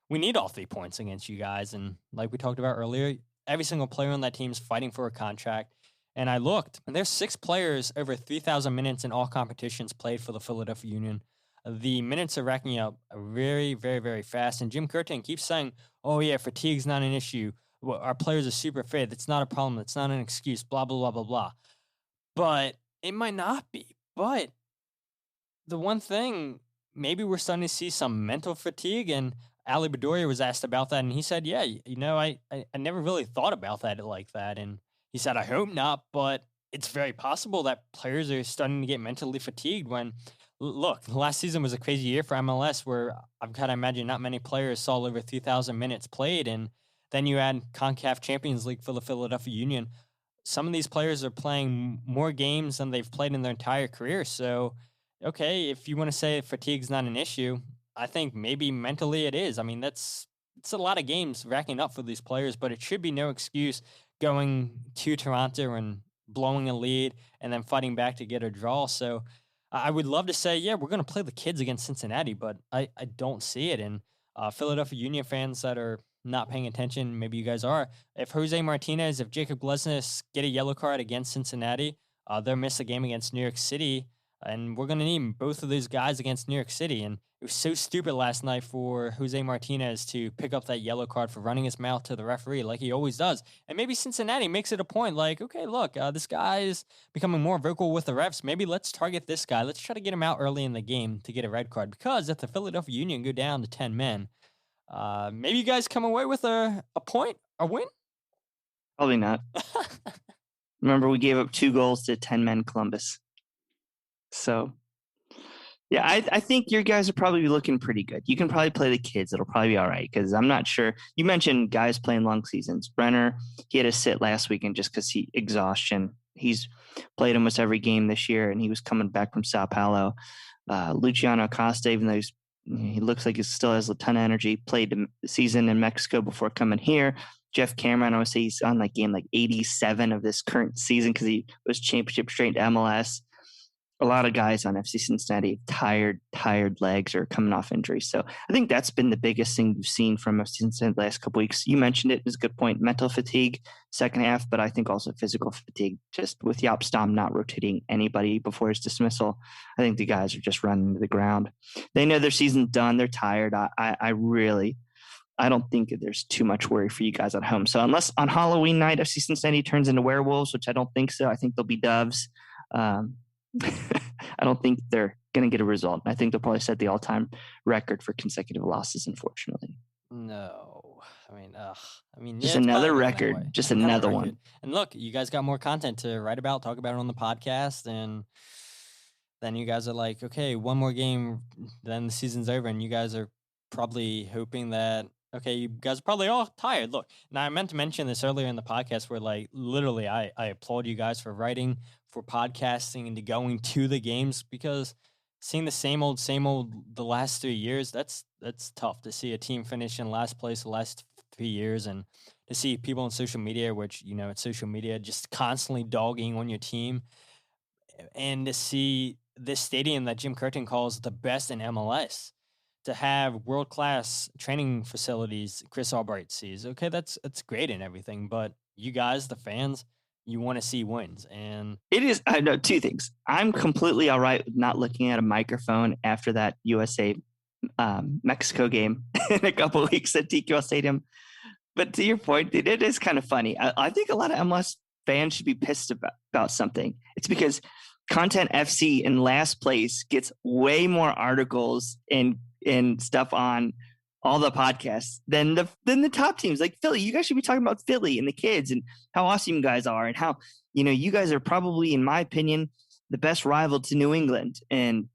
we need all 3 points against you guys. And like we talked about earlier, every single player on that team is fighting for a contract. And I looked, and there's 6 players over 3,000 minutes in all competitions played for the Philadelphia Union. The minutes are racking up very, very, very fast. And Jim Curtin keeps saying, oh, yeah, fatigue's not an issue. Well, our players are super fit. It's not a problem. It's not an excuse, blah, blah, blah, blah, blah. But it might not be. But the one thing, maybe we're starting to see some mental fatigue. And Ali Bedoya was asked about that. And he said, yeah, I never really thought about that like that. And he said, I hope not. But it's very possible that players are starting to get mentally fatigued when, look, last season was a crazy year for MLS where I've got to imagine not many players saw over 3,000 minutes played. And then you add CONCACAF Champions League for the Philadelphia Union. Some of these players are playing more games than they've played in their entire career. So, okay, if you want to say fatigue's not an issue, I think maybe mentally it is. I mean, it's a lot of games racking up for these players, but it should be no excuse going to Toronto and blowing a lead and then fighting back to get a draw. So I would love to say, yeah, we're going to play the kids against Cincinnati, but I don't see it. And Philadelphia Union fans that are not paying attention, maybe you guys are. If Jose Martinez, if Jacob Glesnes get a yellow card against Cincinnati, they'll miss a game against New York City. And we're going to need both of those guys against New York City. And it was so stupid last night for Jose Martinez to pick up that yellow card for running his mouth to the referee like he always does. And maybe Cincinnati makes it a point like, okay, look, this guy is becoming more vocal with the refs. Maybe let's target this guy. Let's try to get him out early in the game to get a red card. Because if the Philadelphia Union go down to 10 men, maybe you guys come away with a point, a win? Probably not. Remember, we gave up 2 goals to 10-men Columbus. So, yeah, I think your guys are probably looking pretty good. You can probably play the kids. It'll probably be all right because I'm not sure. You mentioned guys playing long seasons. Brenner, he had to sit last weekend just because exhaustion. He's played almost every game this year, and he was coming back from Sao Paulo. Luciano Acosta, even though he looks like he still has a ton of energy, played the season in Mexico before coming here. Jeff Cameron, I would say he's on game 87 of this current season because he was championship straight to MLS. A lot of guys on FC Cincinnati, tired legs or coming off injuries. So I think that's been the biggest thing we've seen from FC Cincinnati the last couple of weeks. You mentioned it. It's a good point. Mental fatigue, second half, but I think also physical fatigue. Just with Jaap Stam not rotating anybody before his dismissal, I think the guys are just running to the ground. They know their season's done. They're tired. I don't think there's too much worry for you guys at home. So unless on Halloween night FC Cincinnati turns into werewolves, which I don't think so, I think they'll be doves. I don't think they're going to get a result. I think they'll probably set the all-time record for consecutive losses, unfortunately. No. I mean, just another record, just another one. And look, you guys got more content to write about, talk about it on the podcast, and then you guys are like, okay, one more game, then the season's over, and you guys are probably hoping that, Okay, you guys are probably all tired. Look, now I meant to mention this earlier in the podcast where, like, literally I applaud you guys for writing, for podcasting, and to going to the games, because seeing the same old the last 3 years, that's tough to see a team finish in last place the last 3 years, and to see people on social media, which, you know, it's social media, just constantly dogging on your team, and to see this stadium that Jim Curtin calls the best in MLS, to have world-class training facilities Chris Albright sees. Okay, that's great and everything, but you guys, the fans, you want to see wins. And it is, I know two things. I'm completely all right with not looking at a microphone after that USA Mexico game in a couple of weeks at TQL Stadium. But to your point, it is kind of funny. I think a lot of MLS fans should be pissed about something. It's because Content FC in last place gets way more articles and stuff on all the podcasts than the top teams like Philly. You guys should be talking about Philly and the kids and how awesome you guys are, and how, you know, you guys are probably, in my opinion, the best rival to New England. And,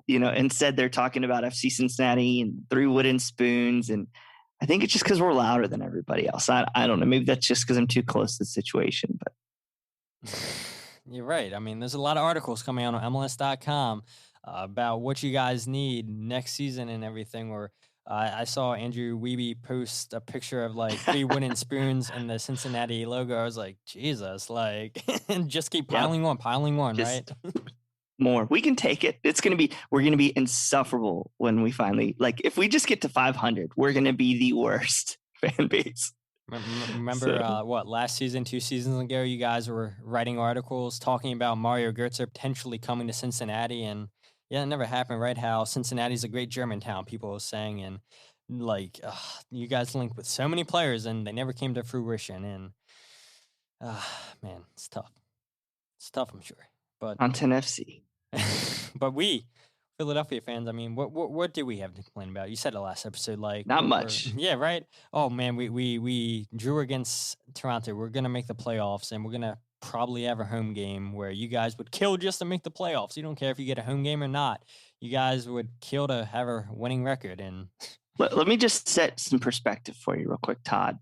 you know, instead they're talking about FC Cincinnati and 3 wooden spoons. And I think it's just because we're louder than everybody else. I don't know. Maybe that's just because I'm too close to the situation, but you're right. I mean, there's a lot of articles coming out on MLS.com about what you guys need next season and everything. Where I saw Andrew Wiebe post a picture of like 3 wooden spoons and the Cincinnati logo. I was like, Jesus, like, and just keep piling on, just right? More. We can take it. We're going to be insufferable when we finally, like, if we just get to 500, we're going to be the worst fan base. Remember last season, 2 seasons ago, you guys were writing articles talking about Mario Götze potentially coming to Cincinnati, and yeah, it never happened, right? How Cincinnati's a great German town, people were saying, and like you guys linked with so many players, and they never came to fruition. And man, it's tough. It's tough, I'm sure. But Content FC. But we, Philadelphia fans, I mean, what do we have to complain about? You said it last episode, like not much. Yeah, right. Oh man, we drew against Toronto. We're gonna make the playoffs, and we're gonna probably have a home game where you guys would kill just to make the playoffs. You don't care if you get a home game or not. You guys would kill to have a winning record. And let me just set some perspective for you real quick, Todd.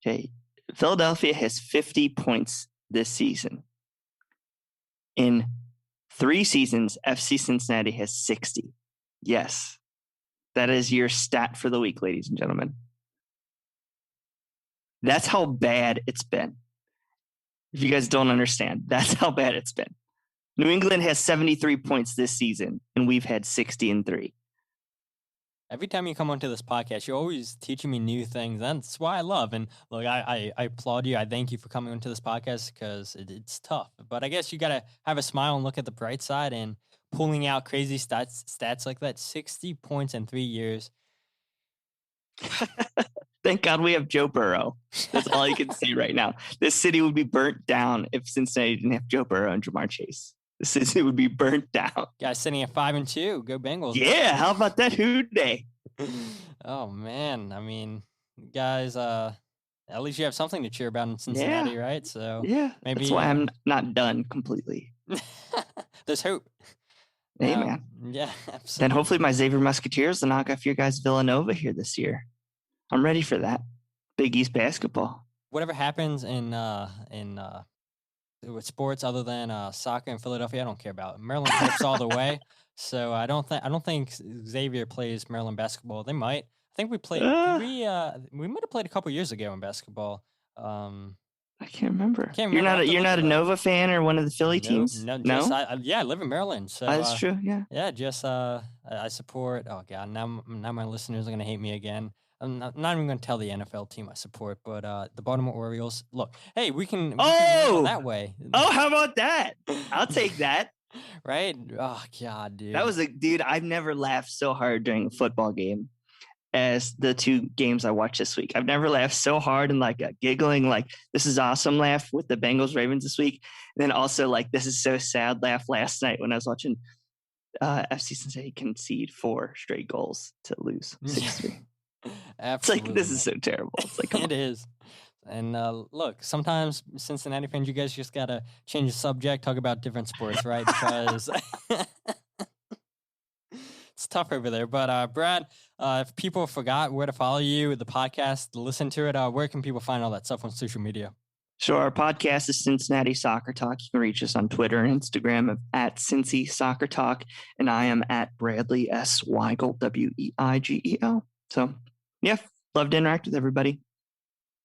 Okay, Philadelphia has 50 points this season. In 3 seasons, FC Cincinnati has 60. Yes, that is your stat for the week, ladies and gentlemen. That's how bad it's been. If you guys don't understand, that's how bad it's been. New England has 73 points this season, and we've had 60-3. Every time you come onto this podcast, you're always teaching me new things. That's why I love. And look, I applaud you. I thank you for coming onto this podcast because it's tough. But I guess you got to have a smile and look at the bright side, and pulling out crazy stats like that. 60 points in 3 years. Thank God we have Joe Burrow. That's all you can say right now. This city would be burnt down if Cincinnati didn't have Joe Burrow and Jamar Chase. The city would be burnt down. Guys sitting at 5-2. Go Bengals. Yeah, how about that Who Day? Oh man, I mean, guys, at least you have something to cheer about in Cincinnati, right? So yeah, maybe that's why I'm not done completely. There's hope. Hey man. Yeah, absolutely. Then hopefully my Xavier Musketeers will knock off your guys Villanova here this year. I'm ready for that. Big East basketball. Whatever happens in with sports other than soccer in Philadelphia, I don't care about. Maryland trips all the way, so I don't think Xavier plays Maryland basketball. They might. I think we played. We might have played a couple years ago in basketball. I can't remember. You're not a Nova fan or one of the Philly teams? No. I live in Maryland, so that's true. Yeah. Yeah, just I support. Oh God, now my listeners are gonna hate me again. I'm not even going to tell the NFL team I support, but the Baltimore Orioles. Look, hey, we can go that way. Oh, how about that? I'll take that. Right? Oh God, dude. That was dude. I've never laughed so hard during a football game as the 2 games I watched this week. I've never laughed so hard and like a giggling, like this is awesome laugh with the Bengals Ravens this week, and then also like this is so sad laugh last night when I was watching FC Cincinnati concede 4 straight goals to lose 6-3. Absolutely. It's like, this is so terrible. It's like, it is. And look, sometimes Cincinnati fans, you guys just got to change the subject, talk about different sports, right? Because It's tough over there. But Brad, if people forgot where to follow you, the podcast, to listen to it, where can people find all that stuff on social media? So our podcast is Cincinnati Soccer Talk. You can reach us on Twitter and Instagram at Cincy Soccer Talk. And I am at Bradley S. Weigel, Weigel. So, yeah, love to interact with everybody.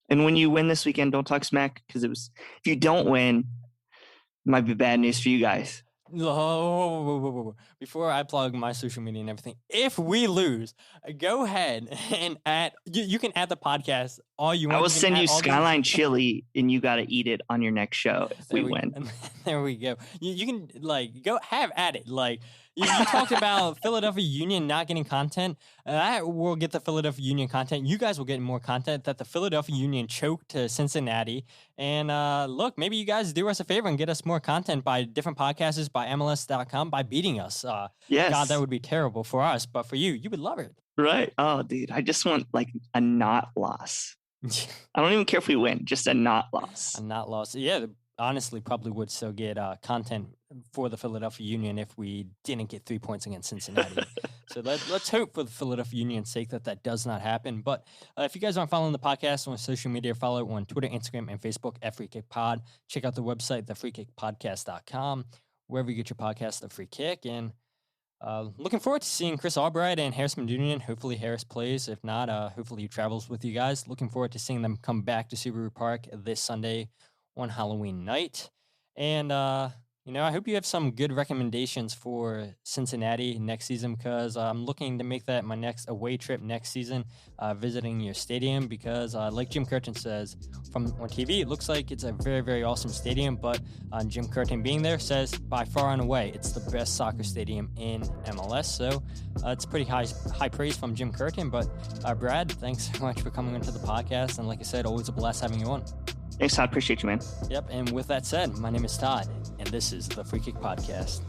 And when you win this weekend, don't talk smack, because if you don't win, it might be bad news for you guys. Whoa. Before I plug my social media and everything, if we lose, go ahead and add. You can add the podcast all you want. I will send you Skyline chili, and you got to eat it on your next show if we win. There we go. You can go have at it. You talked about Philadelphia Union not getting content. I will get the Philadelphia Union content. You guys will get more content. That the Philadelphia Union choked to Cincinnati. And look, maybe you guys do us a favor and get us more content by different podcasters, by MLS.com, by beating us. Yes. God, that would be terrible for us. But for you, you would love it. Right. Oh, dude, I just want a not loss. I don't even care if we win, just a not loss. A not loss. Yeah, honestly, probably would still get content for the Philadelphia Union if we didn't get 3 points against Cincinnati. So let's hope for the Philadelphia Union's sake that does not happen. But if you guys aren't following the podcast on social media, follow it on Twitter, Instagram, and Facebook at Free Kick Pod. Check out the website, thefreekickpodcast.com, wherever you get your podcast, The Free Kick. And looking forward to seeing Chris Albright and Harris Medunian. Hopefully Harris plays. If not, hopefully he travels with you guys. Looking forward to seeing them come back to Subaru Park this Sunday on Halloween night. And, I hope you have some good recommendations for Cincinnati next season, because I'm looking to make that my next away trip next season, visiting your stadium, because like Jim Curtin says on TV, it looks like it's a very, very awesome stadium, but Jim Curtin being there says by far and away it's the best soccer stadium in MLS. So it's pretty high praise from Jim Curtin. But Brad, thanks so much for coming into the podcast. And like I said, always a blast having you on. Thanks, Todd. Appreciate you, man. Yep. And with that said, my name is Todd, and this is the Free Kick Podcast.